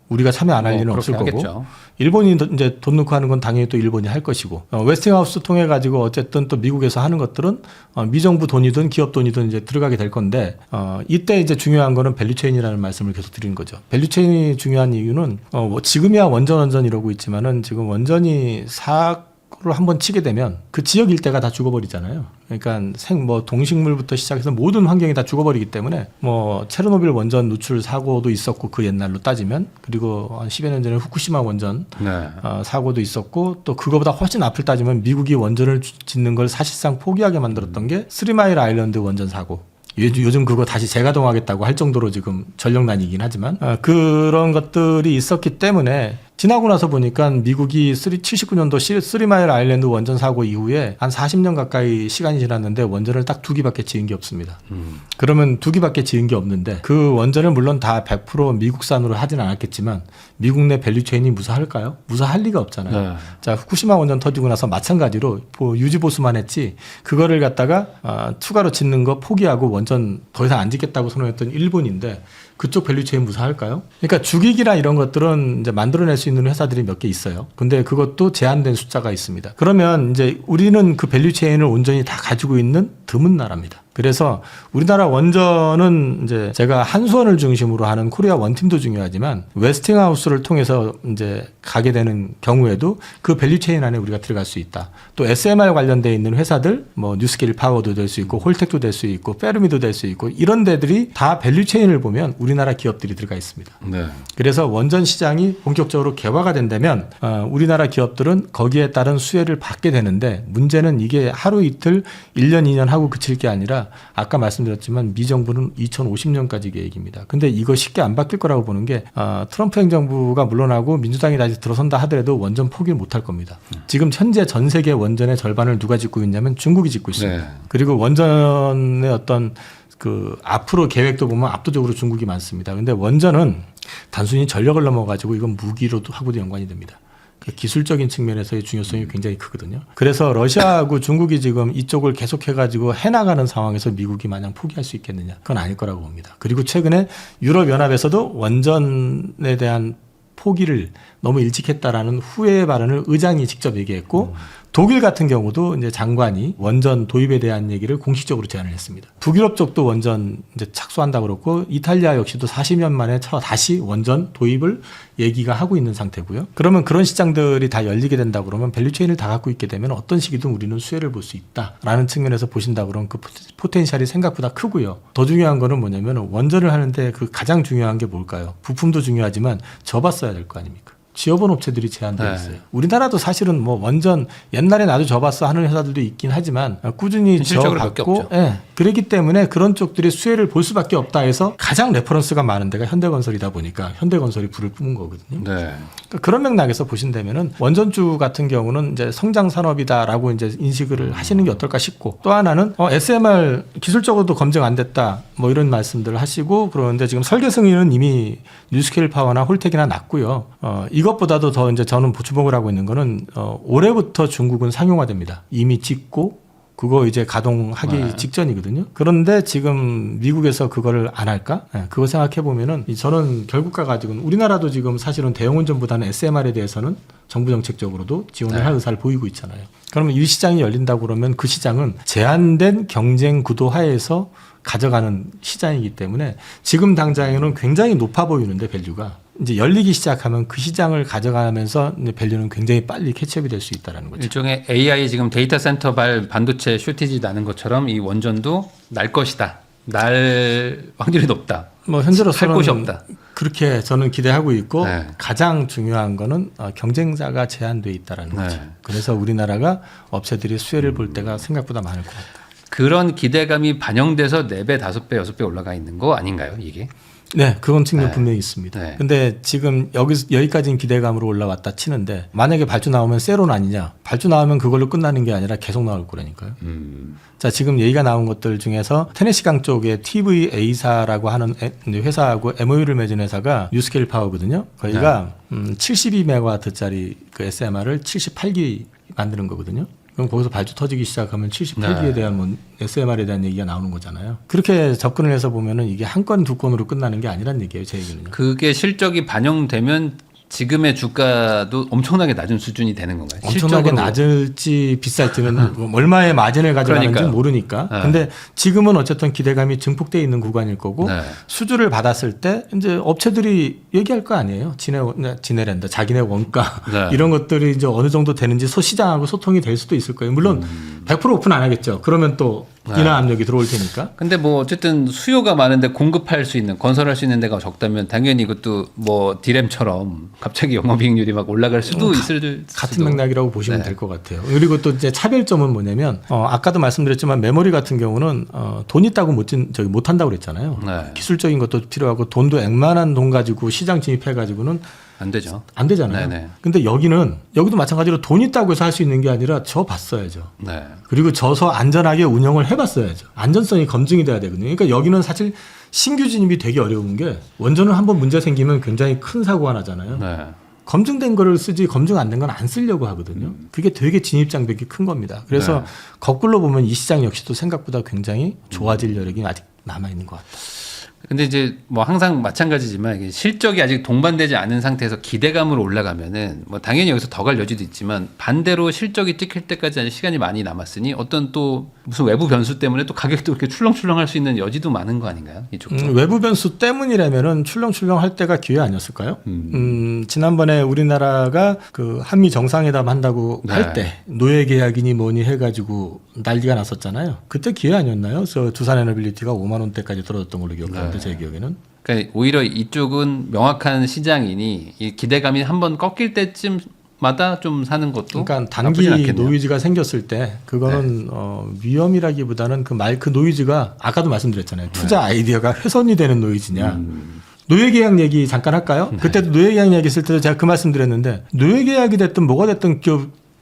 우리가 참여 안 할 일은 없을 거고. 하겠죠. 일본이 이제 돈 넣고 하는 건 당연히 또 일본이 할 것이고. 웨스팅하우스 통해 가지고 어쨌든 또 미국에서 하는 것들은 미정부 돈이든 기업 돈이든 이제 들어가게 될 건데 이때 이제 중요한 거는 밸류체인이라는 말씀을 계속 드리는 거죠. 밸류체인이 중요한 이유는 뭐 지금이야 원전 이러고 있지만은 지금 원전이 사고를 한번 치게 되면 그 지역 일대가 다 죽어버리잖아요. 그러니까 동식물부터 시작해서 모든 환경이 다 죽어버리기 때문에 뭐 체르노빌 원전 누출 사고도 있었고 그 옛날로 따지면 그리고 한 10여 년 전에 후쿠시마 원전 네. 사고도 있었고 또 그거보다 훨씬 앞을 따지면 미국이 원전을 짓는 걸 사실상 포기하게 만들었던 게 스리마일 아일랜드 원전 사고. 요즘 그거 다시 재가동하겠다고 할 정도로 지금 전력난이긴 하지만 그런 것들이 있었기 때문에 지나고 나서 보니까 미국이 79년도 쓰리마일 아일랜드 원전 사고 이후에 한 40년 가까이 시간이 지났는데 원전을 딱 2기밖에 지은 게 없습니다. 그러면 2기밖에 지은 게 없는데 그 원전을 물론 다 100% 미국산으로 하진 않았겠지만 미국 내 밸류체인이 무사할까요? 무사할 리가 없잖아요. 네. 자, 후쿠시마 원전 터지고 나서 마찬가지로 유지 보수만 했지 그거를 갖다가 추가로 짓는 거 포기하고 원전 더 이상 안 짓겠다고 선언했던 일본인데 그쪽 밸류체인 무사할까요? 그러니까 죽이기나 이런 것들은 이제 만들어낼 수 있는 회사들이 몇 개 있어요. 근데 그것도 제한된 숫자가 있습니다. 그러면 이제 우리는 그 밸류체인을 온전히 다 가지고 있는 드문 나라입니다. 그래서 우리나라 원전은 이제 제가 한수원을 중심으로 하는 코리아 원팀도 중요하지만 웨스팅하우스를 통해서 이제 가게 되는 경우에도 그 밸류체인 안에 우리가 들어갈 수 있다. 또 SMR 관련돼 있는 회사들 뭐 뉴스케일 파워도 될 수 있고 홀텍도 될 수 있고 페르미도 될 수 있고 이런 데들이 다 밸류체인을 보면 우리나라 기업들이 들어가 있습니다. 네. 그래서 원전 시장이 본격적으로 개화가 된다면 우리나라 기업들은 거기에 따른 수혜를 받게 되는데 문제는 이게 하루 이틀 1년 2년 하고 그칠 게 아니라 아까 말씀드렸지만 미정부는 2050년까지 계획입니다. 근데 이거 쉽게 안 바뀔 거라고 보는 게 트럼프 행정부가 물러나고 민주당이 다시 들어선다 하더라도 원전 포기를 못할 겁니다. 지금 현재 전 세계 원전의 절반을 누가 짓고 있냐면 중국이 짓고 있습니다. 네. 그리고 원전의 어떤 그 앞으로 계획도 보면 압도적으로 중국이 많습니다. 근데 원전은 단순히 전력을 넘어가지고 이건 무기로도 하고도 연관이 됩니다. 기술적인 측면에서의 중요성이 굉장히 크거든요. 그래서 러시아하고 중국이 지금 이쪽을 계속해가지고 해나가는 상황에서 미국이 마냥 포기할 수 있겠느냐? 그건 아닐 거라고 봅니다. 그리고 최근에 유럽연합에서도 원전에 대한 포기를 너무 일찍 했다라는 후회의 발언을 의장이 직접 얘기했고 독일 같은 경우도 이제 장관이 원전 도입에 대한 얘기를 공식적으로 제안을 했습니다. 북유럽 쪽도 원전 이제 착수한다고 그렇고 이탈리아 역시도 40년 만에 다시 원전 도입을 얘기가 하고 있는 상태고요. 그러면 그런 시장들이 다 열리게 된다 그러면 밸류체인을 다 갖고 있게 되면 어떤 시기든 우리는 수혜를 볼 수 있다라는 측면에서 보신다 그러면 그 포텐셜이 생각보다 크고요. 더 중요한 거는 뭐냐면 원전을 하는데 그 가장 중요한 게 뭘까요? 부품도 중요하지만 접었어야 될 거 아닙니까? 지어본 업체들이 제한되어 있어요. 우리나라도 사실은 뭐 원전 옛날에 나도 접었어 하는 회사들도 있긴 하지만 꾸준히 접었고, 예, 그렇기 때문에 그런 쪽들이 수혜를 볼 수밖에 없다 해서 가장 레퍼런스가 많은 데가 현대건설이다 보니까 현대건설이 불을 뿜은 거거든요. 네. 그러니까 그런 맥락에서 보신다면은 원전주 같은 경우는 이제 성장 산업이다라고 이제 인식을 하시는 게 어떨까 싶고 또 하나는 SMR 기술적으로도 검증 안 됐다 뭐 이런 말씀들을 하시고 그러는데 지금 설계 승인은 이미 뉴스케일 파워나 홀텍이나 났고요. 이것보다도 더 이제 저는 주목을 하고 있는 거는 올해부터 중국은 상용화됩니다. 이미 짓고 그거 이제 가동하기 네. 직전이거든요. 그런데 지금 미국에서 그거를 안 할까? 네, 그거 생각해 보면은 저는 결국 가가지고는 우리나라도 지금 사실은 대형 운전보다는 SMR에 대해서는 정부 정책적으로도 지원을 네. 할 의사를 보이고 있잖아요. 그러면 이 시장이 열린다고 그러면 그 시장은 제한된 경쟁 구도 하에서 가져가는 시장이기 때문에 지금 당장에는 굉장히 높아 보이는데 밸류가 이제 열리기 시작하면 그 시장을 가져가면서 이제 밸류는 굉장히 빨리 캐치업이 될 수 있다는 거죠. 일종의 AI 지금 데이터 센터 발 반도체 쇼티지 나는 것처럼 이 원전도 날 것이다. 날 확률이 높다. 뭐 할 현재로서는 곳이 없다. 그렇게 저는 기대하고 있고 네. 가장 중요한 거는 경쟁자가 제한돼 있다라는 거죠. 네. 그래서 우리나라가 업체들이 수혜를 볼 때가 생각보다 많을 것 같다. 그런 기대감이 반영돼서 4배, 5배, 6배 올라가 있는 거 아닌가요, 이게? 네, 그건 측면 네. 분명히 있습니다. 네. 근데 지금 여기까지는 기대감으로 올라왔다 치는데 만약에 발주 나오면 세론 아니냐? 발주 나오면 그걸로 끝나는 게 아니라 계속 나올 거라니까요. 자, 지금 얘기가 나온 것들 중에서 테네시강 쪽에 TVA사라고 하는 회사하고 MOU를 맺은 회사가 뉴스케일 파워거든요. 거기가 72메가와트짜리 그 SMR을 78기 만드는 거거든요. 그럼 거기서 발주 터지기 시작하면 78기에 네. 대한 뭐 SMR에 대한 얘기가 나오는 거잖아요. 그렇게 접근을 해서 보면은 이게 한 건 두 건으로 끝나는 게 아니란 얘기예요, 제 얘기는요. 그게 실적이 반영되면 지금의 주가도 엄청나게 낮은 수준이 되는 건가요? 엄청나게 실적으로. 낮을지 비쌀지는 뭐 얼마의 마진을 가져가는지 그러니까요. 모르니까. 네. 근데 지금은 어쨌든 기대감이 증폭돼 있는 구간일 거고 네. 수주를 받았을 때 이제 업체들이 얘기할 거 아니에요. 지네랜다, 자기네 원가 네. 이런 것들이 이제 어느 정도 되는지 시장하고 소통이 될 수도 있을 거예요. 물론 100% 오픈 안 하겠죠. 그러면 또 네. 인하 압력이 들어올 테니까. 근데 뭐 어쨌든 수요가 많은데 공급할 수 있는 건설할 수 있는 데가 적다면 당연히 이것도 뭐 디램처럼 갑자기 영업이익률이 막 올라갈 수도 있을 같은 수도. 맥락이라고 보시면 네. 될 것 같아요. 그리고 또 이제 차별점은 뭐냐면 아까도 말씀드렸지만 메모리 같은 경우는 돈 있다고 못 한다고 그랬잖아요. 네. 기술적인 것도 필요하고 돈도 액만한 돈 가지고 시장 진입해 가지고는 안 되죠. 안 되잖아요. 네네. 근데 여기도 마찬가지로 돈 있다고 해서 할 수 있는 게 아니라 져 봤어야죠. 네. 그리고 져서 안전하게 운영을 해봤어야죠. 안전성이 검증이 돼야 되거든요. 그러니까 여기는 사실 신규 진입이 되게 어려운 게 원전은 한번 문제 생기면 굉장히 큰 사고가 나잖아요. 네. 검증된 거를 쓰지 검증 안 된 건 안 쓰려고 하거든요. 그게 되게 진입 장벽이 큰 겁니다. 그래서 네. 거꾸로 보면 이 시장 역시도 생각보다 굉장히 좋아질 여력이 아직 남아 있는 것 같다. 근데 이제 뭐 항상 마찬가지지만 이게 실적이 아직 동반되지 않은 상태에서 기대감으로 올라가면은 뭐 당연히 여기서 더 갈 여지도 있지만 반대로 실적이 찍힐 때까지 아직 시간이 많이 남았으니 어떤 또 무슨 외부 변수 때문에 또 가격도 이렇게 출렁출렁할 수 있는 여지도 많은 거 아닌가요? 이쪽도. 외부 변수 때문이라면은 출렁출렁 할 때가 기회 아니었을까요? 지난번에 우리나라가 그 한미 정상회담 한다고 네. 할 때 노예 계약이니 뭐니 해가지고 난리가 났었잖아요. 그때 기회 아니었나요? 그래서 두산 에너빌리티가 5만 원대까지 떨어졌던 걸로 기억하는데 제 기억에는. 그러니까 오히려 이쪽은 명확한 시장이니 이 기대감이 한번 꺾일 때쯤마다 좀 사는 것도 그러니까 단기 나쁘진 않겠네요. 노이즈가 생겼을 때 그거는 위험이라기보다는 그 노이즈가 아까도 말씀드렸잖아요. 투자 아이디어가 훼손이 되는 노이즈냐. 노예 계약 얘기 잠깐 할까요? 그때도 노예 계약 얘기 했을 때도 제가 그 말씀드렸는데 노예 계약이 됐든 뭐가 됐든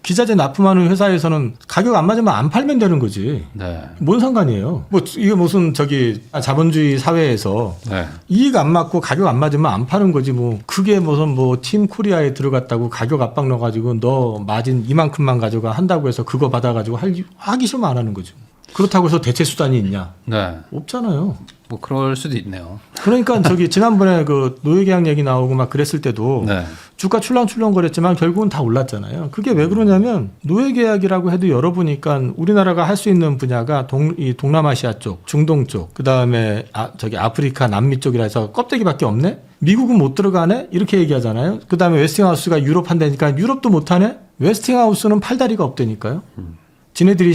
기자재 납품하는 회사에서는 가격 안 맞으면 안 팔면 되는 거지. 네. 뭔 상관이에요? 뭐 이게 무슨 자본주의 사회에서 네. 이익 안 맞고 가격 안 맞으면 안 파는 거지 뭐. 그게 무슨 뭐 팀 코리아에 들어갔다고 가격 압박 넣어가지고 너 마진 이만큼만 가져가 한다고 해서 그거 받아가지고 하기 싫으면 안 하는 거죠. 그렇다고 해서 대체 수단이 있냐? 네. 없잖아요. 뭐 그럴 수도 있네요. 그러니까 지난번에 그 노예계약 얘기 나오고 막 그랬을 때도 네. 주가 출렁출렁 거렸지만 결국은 다 올랐잖아요. 그게 왜 그러냐면 노예계약이라고 해도 열어보니까 우리나라가 할 수 있는 분야가 이 동남아시아 쪽, 중동 쪽, 그 다음에 아프리카, 남미 쪽이라 해서 껍데기밖에 없네? 미국은 못 들어가네? 이렇게 얘기하잖아요. 그 다음에 웨스팅하우스가 유럽 한다니까 유럽도 못하네? 웨스팅하우스는 팔다리가 없다니까요. 지네들이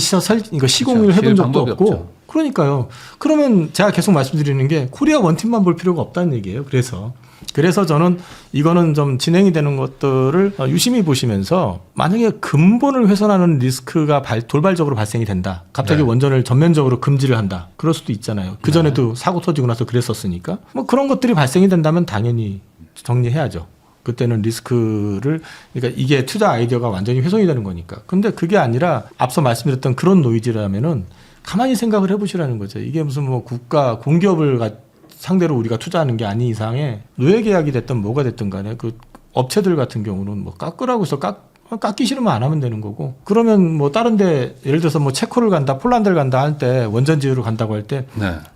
이거 시공을 그렇죠. 해본 적도 방법이 없고. 없죠. 그러니까요. 그러면 제가 계속 말씀드리는 게 코리아 원팀만 볼 필요가 없다는 얘기예요. 그래서 저는 이거는 좀 진행이 되는 것들을 유심히 보시면서 만약에 근본을 훼손하는 리스크가 돌발적으로 발생이 된다. 갑자기 네. 원전을 전면적으로 금지를 한다. 그럴 수도 있잖아요. 그전에도 사고 터지고 나서 그랬었으니까. 뭐 그런 것들이 발생이 된다면 당연히 정리해야죠. 그때는 리스크를, 그러니까 이게 투자 아이디어가 완전히 훼손이 되는 거니까. 근데 그게 아니라 앞서 말씀드렸던 그런 노이즈라면은 가만히 생각을 해보시라는 거죠. 이게 무슨 뭐 국가 공기업을 상대로 우리가 투자하는 게 아닌 이상에 노예 계약이 됐든 뭐가 됐든 간에 그 업체들 같은 경우는 뭐 깎으라고 해서 깎기 싫으면 안 하면 되는 거고 그러면 뭐 다른데 예를 들어서 뭐 체코를 간다 폴란드를 간다 할 때 원전지으로 간다고 할 때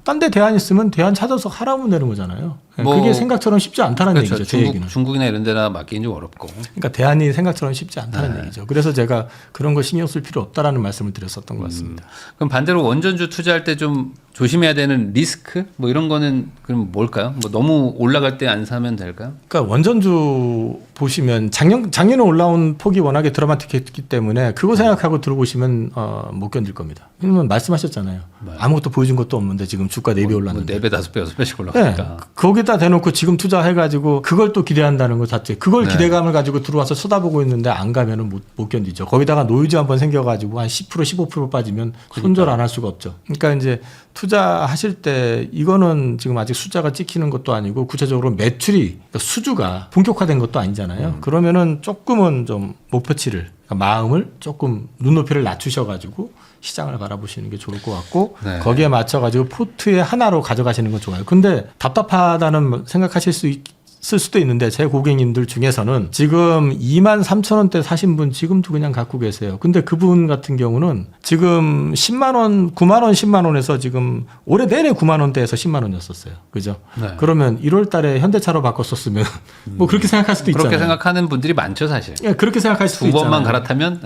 딴 데 네. 대안 있으면 대안 찾아서 하라면 되는 거잖아요. 뭐 그게 생각처럼 쉽지 않다는 그렇죠. 얘기죠. 제 얘기는. 중국이나 이런 데나 맡기는 좀 어렵고. 그러니까 대안이 생각처럼 쉽지 않다는 네. 얘기죠. 그래서 제가 그런 거 신경 쓸 필요 없다라는 말씀을 드렸었던 것 같습니다. 그럼 반대로 원전주 투자할 때 좀 조심해야 되는 리스크 뭐 이런 거는 그럼 뭘까요? 뭐 너무 올라갈 때 안 사면 될까요? 그러니까 원전주 보시면 작년에 올라온 폭이 워낙에 드라마틱했기 때문에 그거 생각하고 들어보시면 못 견딜 겁니다. 왜냐면 말씀하셨잖아요. 네. 아무것도 보여준 것도 없는데 지금 주가 4배 올랐는데. 4배, 5배, 6배씩 네. 올라가니까. 거기다 대놓고 지금 투자해가지고 그걸 또 기대한다는 것 자체. 그걸 네. 기대감을 가지고 들어와서 쳐다보고 있는데 안 가면은 못 견디죠. 거기다가 노이즈 한번 생겨가지고 한 10% 15% 빠지면 손절 안 할 수가 없죠. 그러니까 이제 투자하실 때 이거는 지금 아직 숫자가 찍히는 것도 아니고 구체적으로 매출이 그러니까 수주가 본격화된 것도 아니잖아요. 그러면은 조금은 좀 목표치를 그러니까 마음을 조금 눈높이를 낮추셔가지고 시장을 바라보시는 게 좋을 것 같고 네. 거기에 맞춰가지고 포트의 하나로 가져가시는 건 좋아요. 근데 답답하다는 생각하실 수 있을 수도 있는데 제 고객님들 중에서는 지금 23,000원대 사신 분 지금도 그냥 갖고 계세요. 근데 그분 같은 경우는 지금 10만 원, 9만 원, 10만 원에서 지금 올해 내내 9만 원대에서 10만 원이었었어요. 그죠? 네. 그러면 1월 달에 현대차로 바꿨었으면 뭐 그렇게 생각할 수도 있잖아요. 그렇게 생각하는 분들이 많죠, 사실. 예, 그렇게 생각할 수도 두 있잖아요. 번만 갈아타면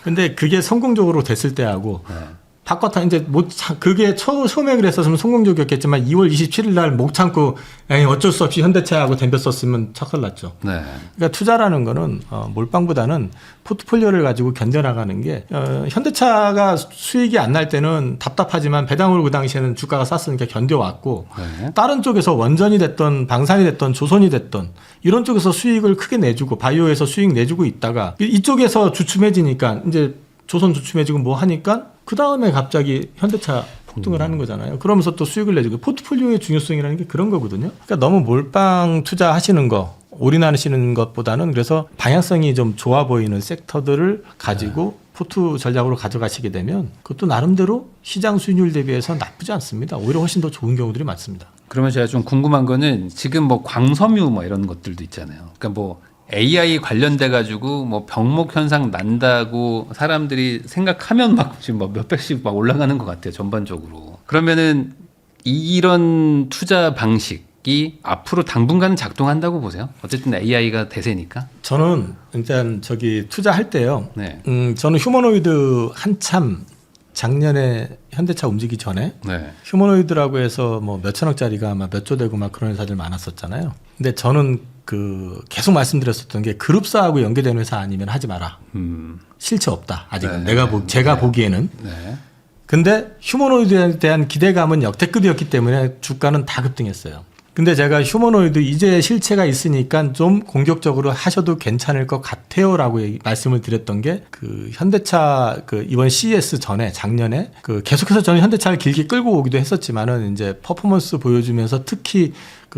근데 그게 성공적으로 됐을 때하고 네. 바꿨다 이제 못 그게 처음에 그랬었으면 성공적이었겠지만 2월 27일 날 못 참고 에이, 어쩔 수 없이 현대차하고 덤볐었으면 착살 났죠. 네. 그러니까 투자라는 거는 몰빵보다는 포트폴리오를 가지고 견뎌나가는 게 현대차가 수익이 안 날 때는 답답하지만 배당으로 그 당시에는 주가가 쌌으니까 견뎌왔고 네. 다른 쪽에서 원전이 됐던 방산이 됐던 조선이 됐던 이런 쪽에서 수익을 크게 내주고 바이오에서 수익 내주고 있다가 이쪽에서 주춤해지니까 이제 조선 주춤해지고 뭐 하니까 그 다음에 갑자기 현대차 폭등을 하는 거잖아요. 그러면서 또 수익을 내주고 포트폴리오의 중요성이라는 게 그런 거거든요. 그러니까 너무 몰빵 투자하시는 거, 올인하시는 것보다는 그래서 방향성이 좀 좋아 보이는 섹터들을 가지고 포트 전략으로 가져가시게 되면 그것도 나름대로 시장 수익률 대비해서 나쁘지 않습니다. 오히려 훨씬 더 좋은 경우들이 많습니다. 그러면 제가 좀 궁금한 거는 지금 뭐 광섬유 뭐 이런 것들도 있잖아요. 그러니까 뭐 AI 관련돼 가지고 뭐 병목 현상 난다고 사람들이 생각하면 막 지금 뭐 몇백씩 막 올라가는 것 같아요, 전반적으로. 그러면은 이런 투자 방식이 앞으로 당분간은 작동한다고 보세요? 어쨌든 AI가 대세니까. 저는 일단 투자할 때요. 네. 저는 휴머노이드 한참 작년에 현대차 움직이기 전에 네. 휴머노이드라고 해서 뭐 몇천억짜리가 막 몇 조 되고 막 그런 회사들 많았었잖아요. 근데 저는 계속 말씀드렸었던 게 그룹사하고 연계되는 회사 아니면 하지 마라. 실체 없다. 아직은 네. 제가 보기에는. 네. 근데 휴머노이드에 대한 기대감은 역대급이었기 때문에 주가는 다 급등했어요. 근데 제가 휴머노이드 이제 실체가 있으니까 좀 공격적으로 하셔도 괜찮을 것 같아요라고 말씀을 드렸던 게 현대차 이번 CES 전에 작년에 계속해서 저는 현대차를 길게 끌고 오기도 했었지만은 이제 퍼포먼스 보여주면서 특히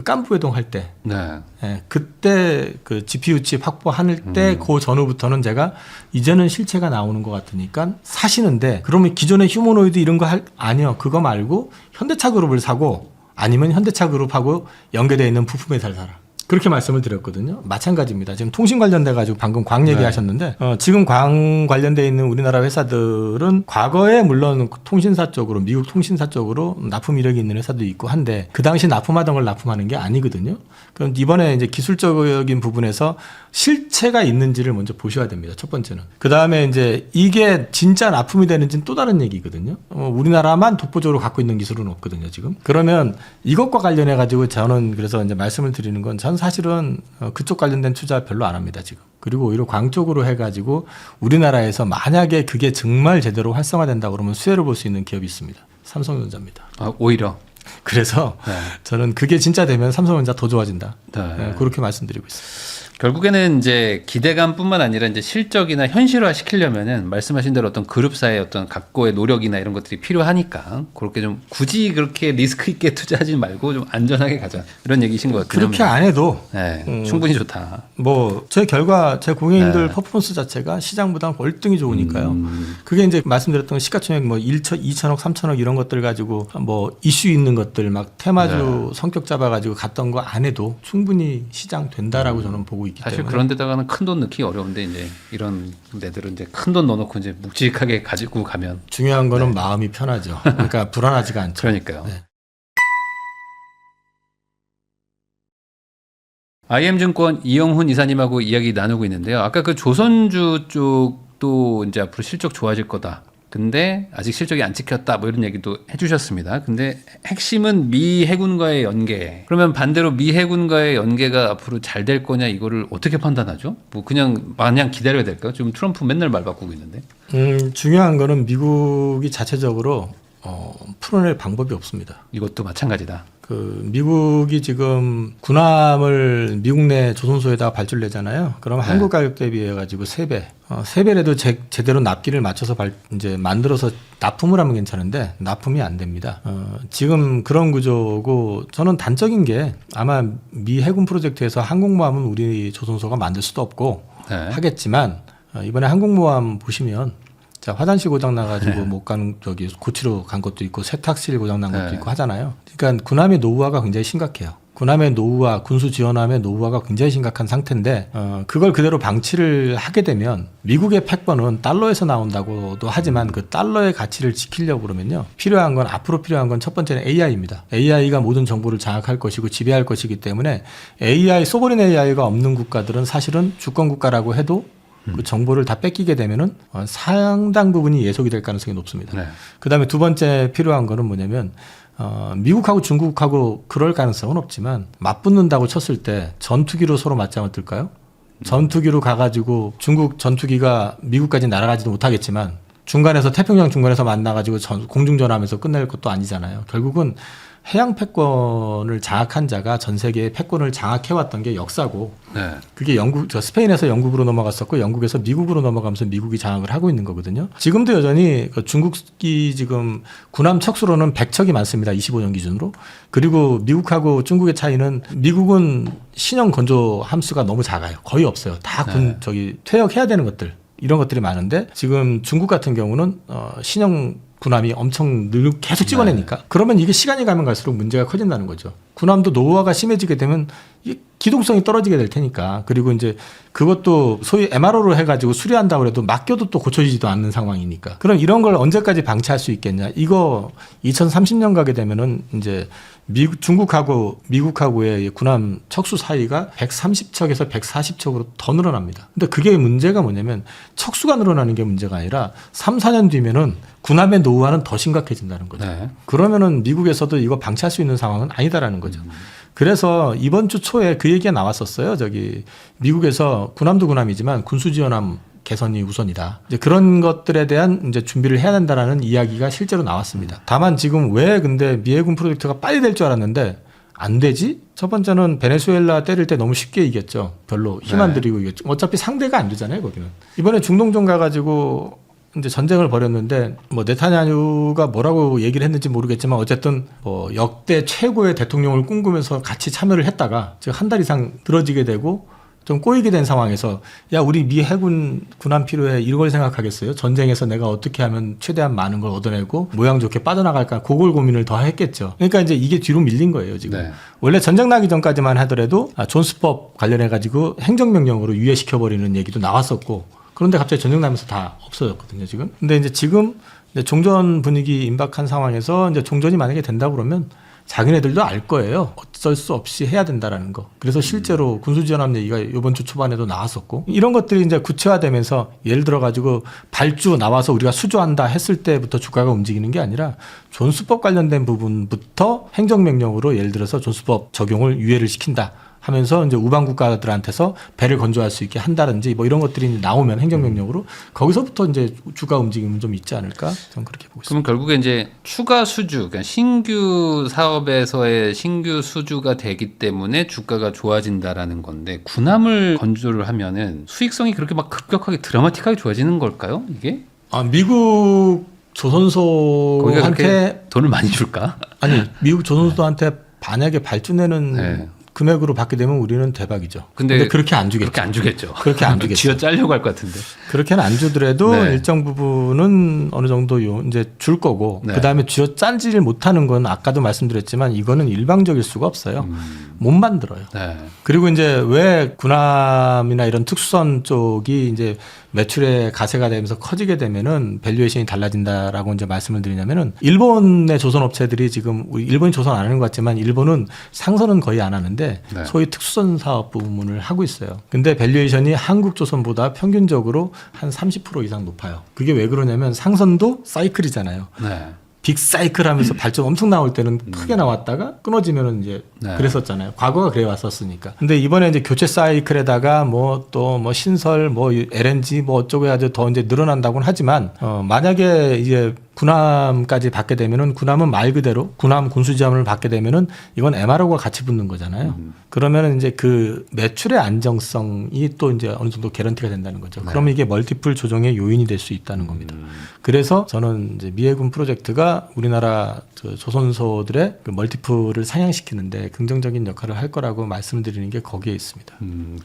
깐부 회동할 때 네. 예, 그때 GPU 칩 확보할 때 그 전후부터는 제가 이제는 실체가 나오는 것 같으니까 사시는데 그러면 기존의 휴머노이드 이런 거 아니요. 그거 말고 현대차 그룹을 사고 아니면 현대차 그룹하고 연계되어 있는 부품 회사를 사라. 그렇게 말씀을 드렸거든요. 마찬가지입니다. 지금 통신 관련돼 가지고 방금 광 얘기하셨는데 지금 광 관련돼 있는 우리나라 회사들은 과거에 물론 통신사 쪽으로 미국 통신사 쪽으로 납품 이력이 있는 회사도 있고 한데 그 당시 납품하던 걸 납품하는 게 아니거든요. 그럼 이번에 이제 기술적인 부분에서 실체가 있는지를 먼저 보셔야 됩니다. 첫 번째는. 그 다음에 이제 이게 진짜 납품이 되는지는 또 다른 얘기거든요. 우리나라만 독보적으로 갖고 있는 기술은 없거든요, 지금. 그러면 이것과 관련해 가지고 저는 그래서 이제 말씀을 드리는 건 전 사실은 그쪽 관련된 투자 별로 안 합니다, 지금. 그리고 오히려 광 쪽으로 해 가지고 우리나라에서 만약에 그게 정말 제대로 활성화된다 그러면 수혜를 볼 수 있는 기업이 있습니다. 삼성전자입니다. 아, 오히려. 그래서 네. 저는 그게 진짜 되면 삼성전자 더 좋아진다. 네. 네, 그렇게 말씀드리고 있습니다. 결국에는 이제 기대감뿐만 아니라 이제 실적이나 현실화 시키려면은 말씀하신 대로 어떤 그룹사의 어떤 각고의 노력이나 이런 것들이 필요하니까 그렇게 좀 굳이 그렇게 리스크 있게 투자하지 말고 좀 안전하게 가자 이런 얘기신 것 같아요. 그렇게 안 해도 네, 충분히 좋다. 뭐 제 고객님들 네. 퍼포먼스 자체가 시장보다 월등히 좋으니까요. 그게 이제 말씀드렸던 시가총액 뭐 2천억, 3천억 이런 것들 가지고 뭐 이슈 있는 것들 막 테마주 성격 잡아가지고 갔던 거 안 해도 충분히 시장 된다라고 저는 보고 보고 있기 사실 때문에 그런 데다가는 큰 돈 넣기 어려운데 이제 이런 데들은 이제 큰 돈 넣어놓고 이제 묵직하게 가지고 가면 중요한 거는 마음이 편하죠. 그러니까 불안하지가 않죠. 그러니까요. 네. IM증권 이영훈 이사님하고 이야기 나누고 있는데요. 아까 그 조선주 쪽도 이제 앞으로 실적 좋아질 거다. 근데 아직 실적이 안 찍혔다. 뭐 이런 얘기도 해주셨습니다. 근데 핵심은 미 해군과의 연계. 그러면 반대로 미 해군과의 연계가 앞으로 잘 될 거냐 이거를 어떻게 판단하죠? 뭐 그냥 마냥 기다려야 될까요? 지금 트럼프 맨날 말 바꾸고 있는데. 중요한 거는 미국이 자체적으로 풀어낼 방법이 없습니다. 이것도 마찬가지다. 그 미국이 지금 군함을 미국 내 조선소에다가 발주내잖아요. 그럼 네. 한국 가격 대비해 가지고 3배, 3배라도 제대로 납기를 맞춰서 이제 만들어서 납품을 하면 괜찮은데 납품이 안 됩니다. 지금 그런 구조고 저는 단적인 게 아마 미 해군 프로젝트에서 항공모함은 우리 조선소가 만들 수도 없고 네. 하겠지만 이번에 항공모함 보시면 자, 화장실 고장 나가지고 못 가는 저기 고치러 간 것도 있고 세탁실 고장 난 것도 있고 하잖아요. 그러니까 군함의 노후화가 굉장히 심각해요. 군함의 노후화, 군수 지원함의 노후화가 굉장히 심각한 상태인데 그걸 그대로 방치를 하게 되면 미국의 패권은 달러에서 나온다고도 하지만 그 달러의 가치를 지키려고 그러면요. 앞으로 필요한 건 첫 번째는 AI입니다. AI가 모든 정보를 장악할 것이고 지배할 것이기 때문에 소버린 AI가 없는 국가들은 사실은 주권 국가라고 해도 그 정보를 다 뺏기게 되면은 상당 부분이 예속이 될 가능성이 높습니다. 네. 그다음에 두 번째 필요한 거는 뭐냐면 미국하고 중국하고 그럴 가능성은 없지만 맞붙는다고 쳤을 때 전투기로 서로 맞짱을 뜰까요? 전투기로 가가지고 중국 전투기가 미국까지 날아가지도 못하겠지만 중간에서 태평양 중간에서 만나가지고 공중전하면서 끝낼 것도 아니잖아요. 결국은 해양 패권을 장악한 자가 전 세계의 패권을 장악해왔던 게 역사고 네. 그게 스페인에서 영국으로 넘어갔었고 영국에서 미국으로 넘어가면서 미국이 장악을 하고 있는 거거든요. 지금도 여전히 중국이 지금 군함 척수로는 100척이 많습니다. 25년 기준으로. 그리고 미국하고 중국의 차이는 미국은 신형 건조 함수가 너무 작아요. 거의 없어요. 다 퇴역해야 되는 것들. 이런 것들이 많은데 지금 중국 같은 경우는 신형 군함이 엄청 계속 찍어내니까 그러면 이게 시간이 가면 갈수록 문제가 커진다는 거죠. 군함도 노후화가 심해지게 되면 이 기동성이 떨어지게 될 테니까 그리고 이제 그것도 소위 MRO로 해가지고 수리한다고 해도 맡겨도 또 고쳐지지도 않는 상황이니까 그럼 이런 걸 언제까지 방치할 수 있겠냐. 이거 2030년 가게 되면은 이제 중국하고 미국하고의 군함 척수 사이가 130척에서 140척으로 더 늘어납니다. 근데 그게 문제가 뭐냐면 척수가 늘어나는 게 문제가 아니라 3, 4년 뒤면은 군함의 노후화는 더 심각해진다는 거죠. 네. 그러면은 미국에서도 이거 방치할 수 있는 상황은 아니다라는 거죠. 그래서 이번 주 초에 그 얘기가 나왔었어요. 미국에서 군함도 군함이지만 군수지원함 개선이 우선이다. 이제 그런 것들에 대한 이제 준비를 해야 된다라는 이야기가 실제로 나왔습니다. 다만 지금 왜 근데 미 해군 프로젝트가 빨리 될 줄 알았는데 안 되지? 첫 번째는 베네수엘라 때릴 때 너무 쉽게 이겼죠. 별로 힘 안 들이고 이겼죠. 어차피 상대가 안 되잖아요, 거기는. 이번에 중동전 가가지고 이제 전쟁을 벌였는데 뭐 네타냐후가 뭐라고 얘기를 했는지 모르겠지만 어쨌든 뭐 역대 최고의 대통령을 꿈꾸면서 같이 참여를 했다가 지금 한 달 이상 늘어지게 되고 좀 꼬이게 된 상황에서 야 우리 미 해군 군함 필요해 이걸 생각하겠어요? 전쟁에서 내가 어떻게 하면 최대한 많은 걸 얻어내고 모양 좋게 빠져나갈까 그걸 고민을 더 했겠죠. 그러니까 이제 이게 뒤로 밀린 거예요 지금. 네. 원래 전쟁 나기 전까지만 하더라도 존스법 관련해 가지고 행정명령으로 유예시켜버리는 얘기도 나왔었고 그런데 갑자기 전쟁 나면서 다 없어졌거든요, 지금. 근데 이제 지금 종전 분위기 임박한 상황에서 이제 종전이 만약에 된다 그러면 자기네들도 알 거예요. 어쩔 수 없이 해야 된다라는 거. 그래서 실제로 군수지원함 얘기가 이번 주 초반에도 나왔었고 이런 것들이 이제 구체화되면서 예를 들어 가지고 발주 나와서 우리가 수주한다 했을 때부터 주가가 움직이는 게 아니라 존스법 관련된 부분부터 행정명령으로 예를 들어서 존스법 적용을 유예를 시킨다. 하면서 이제 우방 국가들한테서 배를 건조할 수 있게 한다든지 뭐 이런 것들이 나오면 행정명령으로 거기서부터 이제 주가 움직임은 좀 있지 않을까? 저는 그렇게 보고 있습니다. 그럼 결국에 이제 추가 수주, 그러니까 신규 사업에서의 신규 수주가 되기 때문에 주가가 좋아진다라는 건데 군함을 건조를 하면은 수익성이 그렇게 막 급격하게 드라마틱하게 좋아지는 걸까요? 이게? 미국 거기가 조선소한테 그렇게 돈을 많이 줄까? 아니 미국 조선소한테 만약에 발주내는 금액으로 받게 되면 우리는 대박이죠. 근데 그렇게 안 주겠죠. 그렇게 안 주겠죠. 그렇게 안 주겠죠. 쥐어 짜려고 할 것 같은데. 그렇게는 안 주더라도 네. 일정 부분은 어느 정도 이제 줄 거고 네. 그다음에 쥐어 짜지를 못하는 건 아까도 말씀드렸지만 이거는 일방적일 수가 없어요. 못 만들어요. 네. 그리고 이제 왜 군함이나 이런 특수선 쪽이 이제 매출의 가세가 되면서 커지게 되면은 밸류에이션이 달라진다라고 이제 말씀을 드리냐면은 일본의 조선 업체들이 지금 일본이 조선 안 하는 것 같지만 일본은 상선은 거의 안 하는데 네. 소위 특수선 사업 부분을 하고 있어요. 근데 밸류에이션이 한국 조선보다 평균적으로 한 30% 이상 높아요. 그게 왜 그러냐면 상선도 사이클이잖아요. 네. 빅사이클 하면서 발전 엄청 나올 때는 크게 나왔다가 끊어지면은 이제 네. 그랬었잖아요. 과거가 그래 왔었으니까. 근데 이번에 이제 교체 사이클에다가 뭐 또 뭐 신설 뭐 LNG 뭐 어쩌고 해가지고 더 이제 늘어난다고는 하지만 만약에 이제 군함까지 받게 되면은 군함은 말 그대로 군함 군수지함을 받게 되면은 이건 MRO가 같이 붙는 거잖아요. 그러면은 이제 그 매출의 안정성이 또 이제 어느 정도 개런티가 된다는 거죠. 네. 그러면 이게 멀티플 조정의 요인이 될 수 있다는 겁니다. 그래서 저는 이제 미해군 프로젝트가 우리나라 조선소들의 그 멀티플을 상향시키는데 긍정적인 역할을 할 거라고 말씀드리는 게 거기에 있습니다.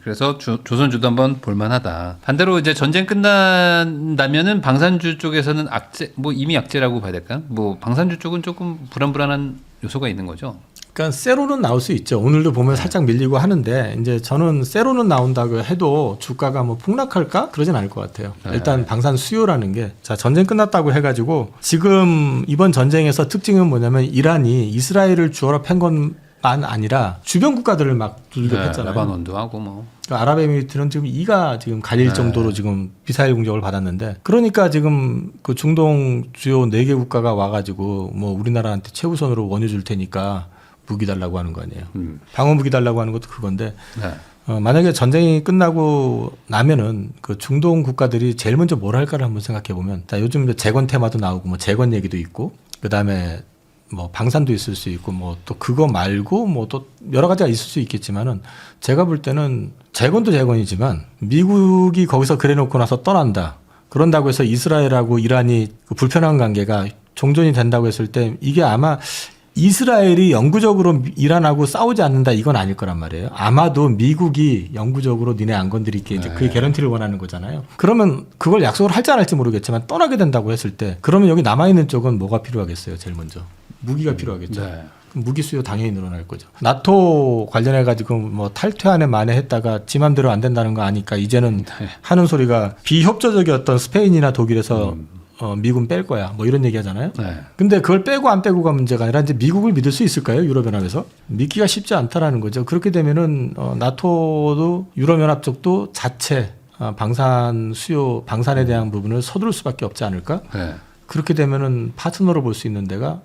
그래서 조선주도 한번 볼만하다. 반대로 이제 전쟁 끝난다면은 방산주 쪽에서는 악재, 뭐 이미 악재라고 봐야 될까요? 뭐 방산주 쪽은 조금 불안한 요소가 있는 거죠. 그러니까 세로는 나올 수 있죠. 오늘도 보면 살짝 밀리고 하는데 이제 저는 세로는 나온다고 해도 주가가 뭐 폭락할까? 그러진 않을 것 같아요. 네. 일단 방산 수요라는 게 자 전쟁 끝났다고 해가지고 지금 이번 전쟁에서 특징은 뭐냐면 이란이 이스라엘을 주어라 팬 것만 아니라 주변 국가들을 막 두들겼잖아요. 레바논도 하고 뭐. 그러니까 아랍에미리트는 지금 이가 지금 갈릴 네. 정도로 지금 미사일 공격을 받았는데 그러니까 지금 그 중동 주요 4개 국가가 와가지고 뭐 우리나라한테 최우선으로 원유 줄 테니까 무기 달라고 하는 거 아니에요. 방어 무기 달라고 하는 것도 그건데 네. 만약에 전쟁이 끝나고 나면은 그 중동 국가들이 제일 먼저 뭘 할까를 한번 생각해 보면 요즘 재건 테마도 나오고 뭐 재건 얘기도 있고 그다음에 뭐 방산도 있을 수 있고 뭐 또 그거 말고 뭐 또 여러 가지가 있을 수 있겠지만은 제가 볼 때는 재건도 재건이지만 미국이 거기서 그래 놓고 나서 떠난다. 그런다고 해서 이스라엘하고 이란이 그 불편한 관계가 종전이 된다고 했을 때 이게 아마 이스라엘이 영구적으로 이란하고 싸우지 않는다 이건 아닐 거란 말이에요. 아마도 미국이 영구적으로 니네 안 건드릴게 이제 그게 개런티를 원하는 거잖아요. 그러면 그걸 약속을 할지 안 할지 모르겠지만 떠나게 된다고 했을 때 그러면 여기 남아있는 쪽은 뭐가 필요하겠어요? 제일 먼저. 무기가 필요하겠죠. 네. 그럼 무기 수요 당연히 늘어날 거죠. 나토 관련해 가지고 뭐 탈퇴안에 만회했다가 지 맘대로 안 된다는 거 아니까 이제는 하는 소리가 비협조적이었던 스페인이나 독일에서 미군 뺄 거야. 뭐 이런 얘기 하잖아요. 네. 근데 그걸 빼고 안 빼고가 문제가 아니라 이제 미국을 믿을 수 있을까요? 유럽연합에서? 믿기가 쉽지 않다라는 거죠. 그렇게 되면은 나토도 유럽연합 쪽도 자체 방산 수요, 방산에 대한 부분을 서두를 수밖에 없지 않을까? 네. 그렇게 되면은 파트너로 볼 수 있는 데가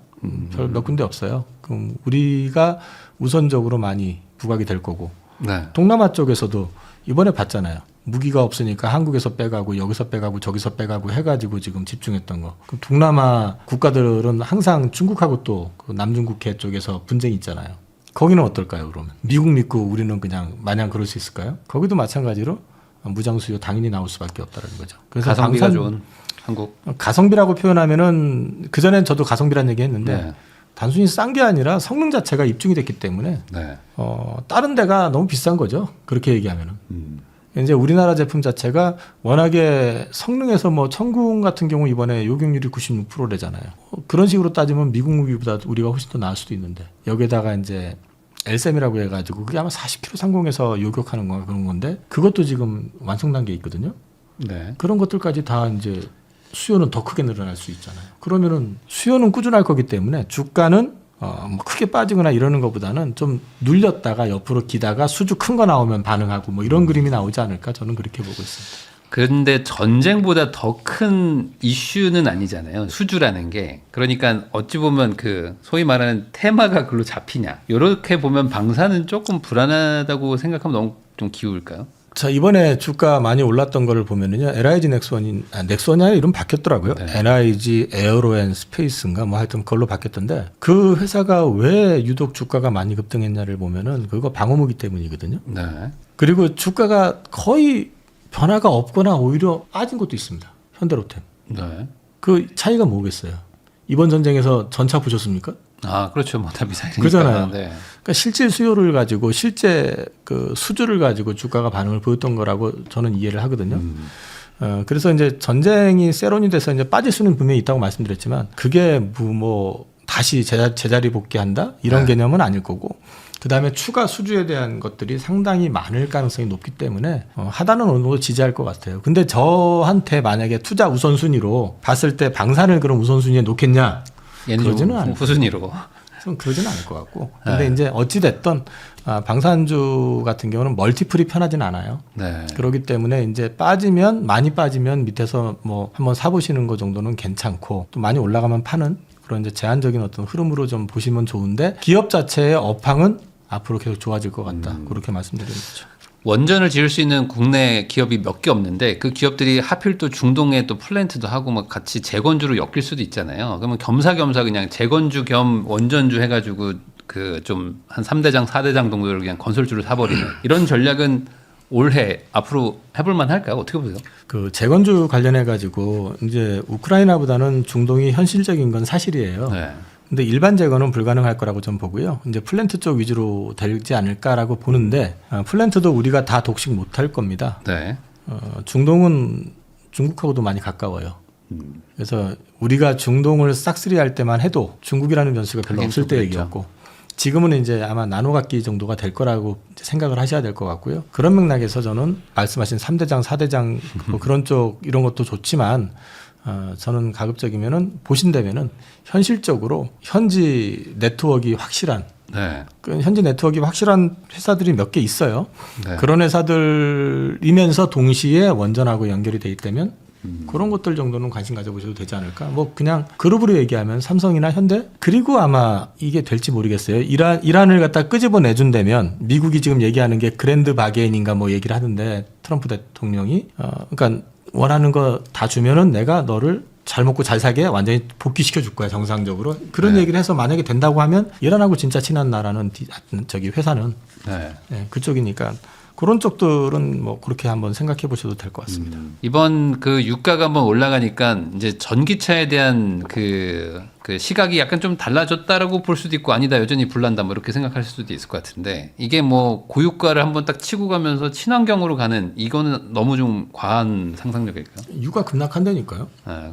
별 몇 군데 없어요. 그럼 우리가 우선적으로 많이 부각이 될 거고 네. 동남아 쪽에서도 이번에 봤잖아요. 무기가 없으니까 한국에서 빼가고 여기서 빼가고 저기서 빼가고 해가지고 지금 집중했던 거. 그럼 동남아 국가들은 항상 중국하고 또 그 남중국해 쪽에서 분쟁이 있잖아요. 거기는 어떨까요, 그러면? 미국 믿고 우리는 그냥 마냥 그럴 수 있을까요? 거기도 마찬가지로 무장 수요 당연히 나올 수밖에 없다는 거죠. 그래서 가성비가 좋은 한국. 가성비라고 표현하면은 그전엔 저도 가성비란 얘기 했는데 네. 단순히 싼 게 아니라 성능 자체가 입증이 됐기 때문에 네. 다른 데가 너무 비싼 거죠. 그렇게 얘기하면은. 이제 우리나라 제품 자체가 워낙에 성능에서 뭐 천궁 같은 경우 이번에 요격률이 96%래잖아요. 그런 식으로 따지면 미국 무기보다 우리가 훨씬 더 나을 수도 있는데 여기에다가 이제 LSM이라고 해가지고 그게 아마 40km 상공에서 요격하는 거 그런 건데 그것도 지금 완성 단계에 있거든요. 네. 그런 것들까지 다 이제 수요는 더 크게 늘어날 수 있잖아요. 그러면은 수요는 꾸준할 거기 때문에 주가는 뭐 크게 빠지거나 이러는 것보다는 좀 눌렸다가 옆으로 기다가 수주 큰 거 나오면 반응하고 뭐 이런 그림이 나오지 않을까 저는 그렇게 보고 있습니다. 그런데 전쟁보다 더 큰 이슈는 아니잖아요. 수주라는 게. 그러니까 어찌 보면 그 소위 말하는 테마가 글로 잡히냐. 이렇게 보면 방사는 조금 불안하다고 생각하면 너무 좀 기울까요? 자, 이번에 주가 많이 올랐던 거를 보면은요, LIG 넥소냐 이름 바뀌었더라고요. 네. LIG 에어로앤스페이스인가 뭐 하여튼 그걸로 바뀌었던데 그 회사가 왜 유독 주가가 많이 급등했냐를 보면은 그거 방어무기 때문이거든요. 네. 그리고 주가가 거의 변화가 없거나 오히려 빠진 것도 있습니다. 현대로템. 네. 그 차이가 뭐겠어요? 이번 전쟁에서 전차 보셨습니까? 아, 그렇죠. 뭐 다 미사일이니까. 그잖아요. 네. 그러니까 실질 수요를 가지고 실제 그 수주를 가지고 주가가 반응을 보였던 거라고 저는 이해를 하거든요. 그래서 이제 전쟁이 세론이 돼서 이제 빠질 수는 분명히 있다고 말씀드렸지만 그게 뭐 다시 제자리 복귀한다 이런 개념은 아닐 거고 그다음에 추가 수주에 대한 것들이 상당히 많을 가능성이 높기 때문에 하단은 어느 정도 지지할 것 같아요. 근데 저한테 만약에 투자 우선순위로 봤을 때 방산을 그럼 우선순위에 놓겠냐? 얘는 그러지는 좀 않을 후순위로. 좀 그러지는 않을 것 같고. 근데 이제 어찌 됐든 방산주 같은 경우는 멀티플이 편하진 않아요. 네. 그렇기 때문에 이제 많이 빠지면 밑에서 뭐 한번 사보시는 거 정도는 괜찮고 또 많이 올라가면 파는 그런 이제 제한적인 어떤 흐름으로 좀 보시면 좋은데 기업 자체의 업황은 앞으로 계속 좋아질 것 같다. 그렇게 말씀드리는 거죠. 원전을 지을 수 있는 국내 기업이 몇 개 없는데 그 기업들이 하필 또 중동에 또 플랜트도 하고 막 같이 재건주로 엮일 수도 있잖아요. 그러면 겸사겸사 그냥 재건주 겸 원전주 해가지고 그 좀 한 3대장, 4대장 정도를 그냥 건설주를 사버리는 이런 전략은 올해 앞으로 해볼만 할까요? 어떻게 보세요? 그 재건주 관련해 가지고 이제 우크라이나보다는 중동이 현실적인 건 사실이에요. 네. 근데 일반 재건은 불가능할 거라고 좀 보고요. 이제 플랜트 쪽 위주로 되지 않을까라고 보는데 플랜트도 우리가 다 독식 못할 겁니다. 네. 중동은 중국하고도 많이 가까워요. 그래서 우리가 중동을 싹쓸이할 때만 해도 중국이라는 변수가 별로 하긴 없을 좀 때 그랬죠. 얘기였고 지금은 이제 아마 나노각기 정도가 될 거라고 생각을 하셔야 될 것 같고요. 그런 맥락에서 저는 말씀하신 3대장, 4대장 뭐 그런 쪽 이런 것도 좋지만 저는 가급적이면은 보신다면은 현실적으로 현지 네트워크가 확실한 네. 그 현지 네트워크가 확실한 회사들이 몇 개 있어요. 네. 그런 회사들이면서 동시에 원전하고 연결이 돼 있다면 그런 것들 정도는 관심 가져보셔도 되지 않을까. 뭐 그냥 그룹으로 얘기하면 삼성이나 현대 그리고 아마 이게 될지 모르겠어요. 이란을 갖다 끄집어 내준다면 미국이 지금 얘기하는 게 그랜드 바게인인가 뭐 얘기를 하는데 트럼프 대통령이 그러니까 원하는 거 다 주면은 내가 너를 잘 먹고 잘 사게 완전히 복귀시켜 줄 거야 정상적으로 그런 네. 얘기를 해서 만약에 된다고 하면 이란하고 진짜 친한 나라는 저기 회사는 네. 네, 그쪽이니까 그런 쪽들은 뭐 그렇게 한번 생각해 보셔도 될 것 같습니다. 이번 그 유가가 한번 올라가니까 이제 전기차에 대한 그 시각이 약간 좀 달라졌다라고 볼 수도 있고 아니다 여전히 불난다 뭐 이렇게 생각할 수도 있을 것 같은데 이게 뭐 고유가를 한번 딱 치고 가면서 친환경으로 가는 이거는 너무 좀 과한 상상력일까요? 유가 급락한다니까요.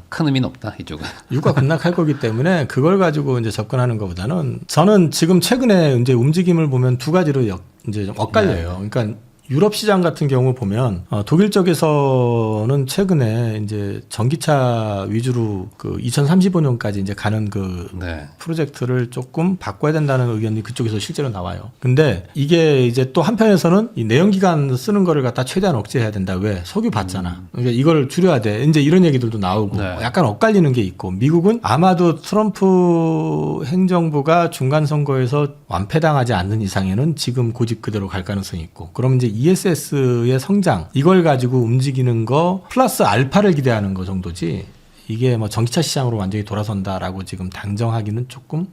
큰 의미는 없다 이쪽은. 유가 급락할 거기 때문에 그걸 가지고 이제 접근하는 것보다는 저는 지금 최근에 이제 움직임을 보면 두 가지로 이제 좀 엇갈려요. 그러니까 유럽 시장 같은 경우 보면 독일 쪽에서는 최근에 이제 전기차 위주로 그 2035년까지 이제 가는 그 네. 프로젝트를 조금 바꿔야 된다는 의견이 그쪽에서 실제로 나와요. 근데 이게 이제 또 한편에서는 이 내연기관 쓰는 거를 갖다 최대한 억제해야 된다. 왜? 석유 받잖아. 그러니까 이걸 줄여야 돼. 이제 이런 얘기들도 나오고 네. 약간 엇갈리는 게 있고 미국은 아마도 트럼프 행정부가 중간 선거에서 완패당하지 않는 이상에는 지금 고집 그대로 갈 가능성이 있고 그럼 이제 ESS의 성장 이걸 가지고 움직이는 거 플러스 알파를 기대하는 거 정도지 이게 뭐 전기차 시장으로 완전히 돌아선다라고 지금 단정하기는 조금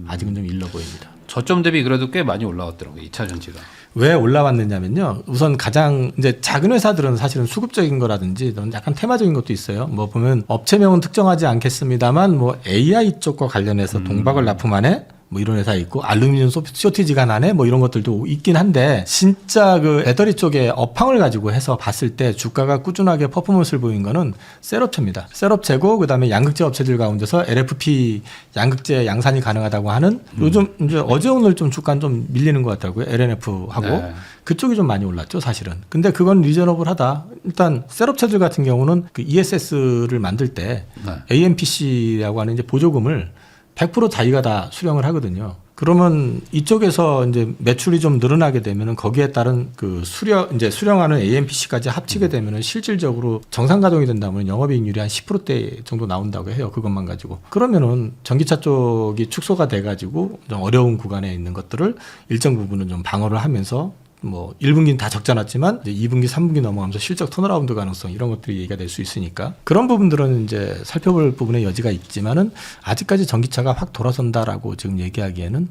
아직은 좀 일러 보입니다. 저점 대비 그래도 꽤 많이 올라왔더라고요 2차 전지가. 왜 올라왔느냐면요. 우선 가장 이제 작은 회사들은 사실은 수급적인 거라든지 약간 테마적인 것도 있어요. 뭐 보면 업체명은 특정하지 않겠습니다만 뭐 AI 쪽과 관련해서 동박을 납품하네. 뭐 이런 회사 있고 알루미늄 쇼티지가 나네 뭐 이런 것들도 있긴 한데 진짜 그 배터리 쪽에 업황을 가지고 해서 봤을 때 주가가 꾸준하게 퍼포먼스를 보인 거는 셀업체입니다. 셀업체고 그다음에 양극재 업체들 가운데서 LFP 양극재 양산이 가능하다고 하는 요즘 이제 어제 오늘 좀 주가는 좀 밀리는 것 같더라고요. LNF하고 네. 그쪽이 좀 많이 올랐죠 사실은. 근데 그건 리저너블하다. 일단 셀업체들 같은 경우는 그 ESS를 만들 때 네. AMPC라고 하는 이제 보조금을 100% 자기가 다 수령을 하거든요. 그러면 이쪽에서 이제 매출이 좀 늘어나게 되면은 거기에 따른 그 수령하는 AMPC까지 합치게 되면은 실질적으로 정상 가동이 된다면 영업이익률이 한 10%대 정도 나온다고 해요. 그것만 가지고. 그러면은 전기차 쪽이 축소가 돼 가지고 좀 어려운 구간에 있는 것들을 일정 부분은 좀 방어를 하면서 뭐 1분기는 다 적자났지만 이제 2분기, 3분기 넘어가면서 실적 턴어라운드 가능성 이런 것들이 얘기가 될 수 있으니까 그런 부분들은 이제 살펴볼 부분의 여지가 있지만은 아직까지 전기차가 확 돌아선다라고 지금 얘기하기에는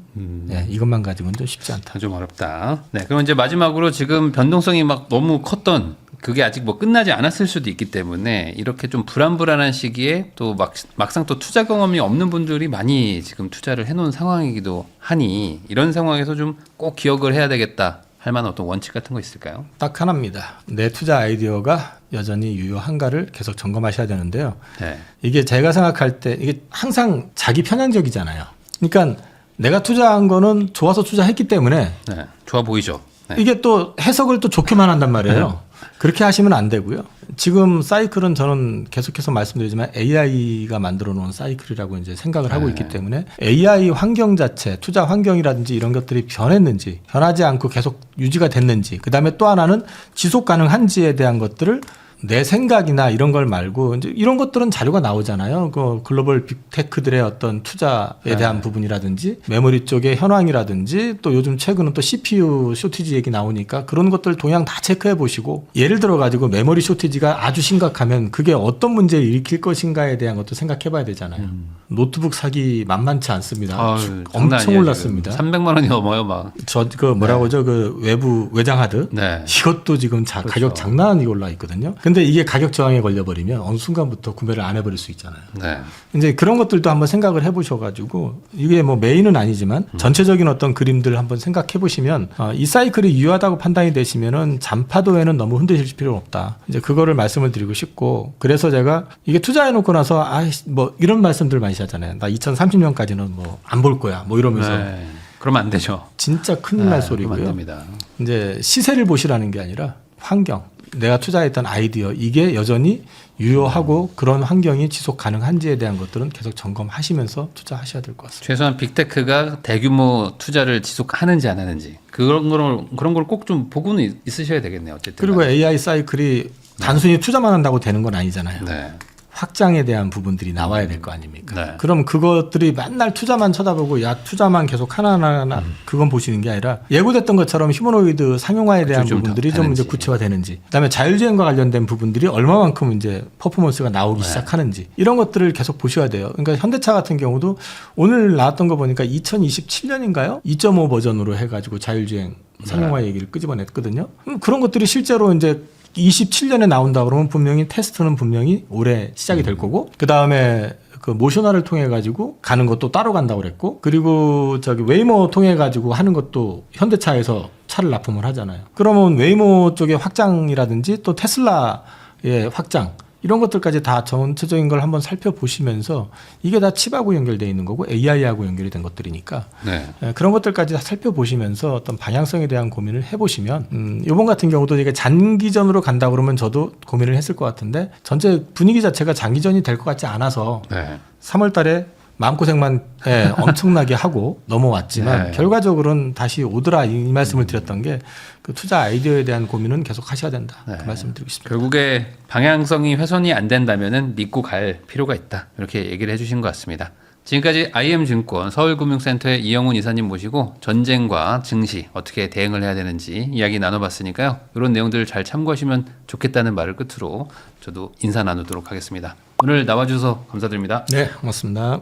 네, 이것만 가지고는 좀 쉽지 않다. 좀 어렵다. 네, 그럼 이제 마지막으로 지금 변동성이 막 너무 컸던 그게 아직 뭐 끝나지 않았을 수도 있기 때문에 이렇게 좀 불안불안한 시기에 또 막상 또 투자 경험이 없는 분들이 많이 지금 투자를 해놓은 상황이기도 하니 이런 상황에서 좀 꼭 기억을 해야 되겠다 할 만한 어떤 원칙 같은 거 있을까요? 딱 하나입니다. 내 투자 아이디어가 여전히 유효한가를 계속 점검하셔야 되는데요. 네. 이게 제가 생각할 때 이게 항상 자기 편향적이잖아요. 그러니까 내가 투자한 거는 좋아서 투자했기 때문에 네. 좋아 보이죠? 네. 이게 또 해석을 또 좋게만 한단 말이에요. 그렇게 하시면 안 되고요. 지금 사이클은 저는 계속해서 말씀드리지만 AI가 만들어 놓은 사이클이라고 이제 생각을 하고 있기 때문에 AI 환경 자체, 투자 환경이라든지 이런 것들이 변했는지, 변하지 않고 계속 유지가 됐는지, 그 다음에 또 하나는 지속 가능한지에 대한 것들을 내 생각이나 이런 걸 말고 이제 이런 것들은 자료가 나오잖아요. 그 글로벌 빅테크들의 어떤 투자에 대한 부분이라든지 메모리 쪽의 현황이라든지 또 요즘 최근은 또 CPU 쇼티지 얘기 나오니까 그런 것들 동향 다 체크해 보시고 예를 들어 가지고 메모리 쇼티지가 아주 심각하면 그게 어떤 문제를 일으킬 것인가에 대한 것도 생각해 봐야 되잖아요. 노트북 사기 만만치 않습니다. 엄청 올랐습니다. 300만 원이 넘어요, 막. 저 그 뭐라고 하죠? 그 외부 외장 하드. 네. 이것도 지금 가격 장난 아니게 올라 있거든요. 근데 이게 가격 저항에 걸려버리면 어느 순간부터 구매를 안 해버릴 수 있잖아요. 네. 이제 그런 것들도 한번 생각을 해보셔가지고 이게 뭐 메인은 아니지만 전체적인 어떤 그림들 한번 생각해 보시면 이 사이클이 유효하다고 판단이 되시면은 잔파도에는 너무 흔드실 필요는 없다. 이제 그거를 말씀을 드리고 싶고 그래서 제가 이게 투자해놓고 나서 뭐 이런 말씀들 많이 하잖아요. 나 2030년까지는 뭐 안 볼 거야. 뭐 이러면서 네. 그러면 안 되죠. 진짜 큰일 날 그러면 소리고요. 안 됩니다. 이제 시세를 보시라는 게 아니라 환경. 내가 투자했던 아이디어 이게 여전히 유효하고 그런 환경이 지속 가능한지에 대한 것들은 계속 점검하시면서 투자하셔야 될 것 같습니다. 최소한 빅테크가 대규모 투자를 지속하는지 안 하는지 그런 걸 꼭 좀 보고는 있으셔야 되겠네요. 어쨌든. 그리고 AI 사이클이 단순히 투자만 한다고 되는 건 아니잖아요. 네. 확장에 대한 부분들이 나와야 될 거 아닙니까? 네. 그럼 그것들이 맨날 투자만 쳐다보고 야 투자만 계속 하나하나 그건 보시는 게 아니라 예고됐던 것처럼 휴머노이드 상용화에 대한 좀 부분들이 좀 되는지. 이제 구체화되는지, 그다음에 자율주행과 관련된 부분들이 얼마만큼 이제 퍼포먼스가 나오기 시작하는지 이런 것들을 계속 보셔야 돼요. 그러니까 현대차 같은 경우도 오늘 나왔던 거 보니까 2027년인가요? 2.5 버전으로 해가지고 자율주행 상용화 얘기를 끄집어냈거든요. 그런 것들이 실제로 이제 27년에 나온다 그러면 분명히 테스트는 분명히 올해 시작이 될 거고 그 다음에 그 모셔널을 통해 가지고 가는 것도 따로 간다고 그랬고 그리고 저기 웨이모 통해 가지고 하는 것도 현대차에서 차를 납품을 하잖아요. 그러면 웨이모 쪽의 확장이라든지 또 테슬라의 확장 이런 것들까지 다 전체적인 걸 한번 살펴보시면서 이게 다 칩하고 연결되어 있는 거고 AI하고 연결이 된 것들이니까 네. 그런 것들까지 다 살펴보시면서 어떤 방향성에 대한 고민을 해보시면 이번 같은 경우도 이게 장기전으로 간다 그러면 저도 고민을 했을 것 같은데 전체 분위기 자체가 장기전이 될 것 같지 않아서 네. 3월 달에 마음고생만 엄청나게 하고 넘어왔지만 네. 결과적으로는 다시 오더라 이 말씀을 드렸던 게 그 투자 아이디어에 대한 고민은 계속 하셔야 된다. 네. 그 말씀을 드리고 싶습니다. 결국에 방향성이 훼손이 안 된다면은 믿고 갈 필요가 있다. 이렇게 얘기를 해주신 것 같습니다. 지금까지 IM증권 서울금융센터의 이영훈 이사님 모시고 전쟁과 증시 어떻게 대응을 해야 되는지 이야기 나눠봤으니까요. 이런 내용들을 잘 참고하시면 좋겠다는 말을 끝으로 저도 인사 나누도록 하겠습니다. 오늘 나와주셔서 감사드립니다. 네, 고맙습니다.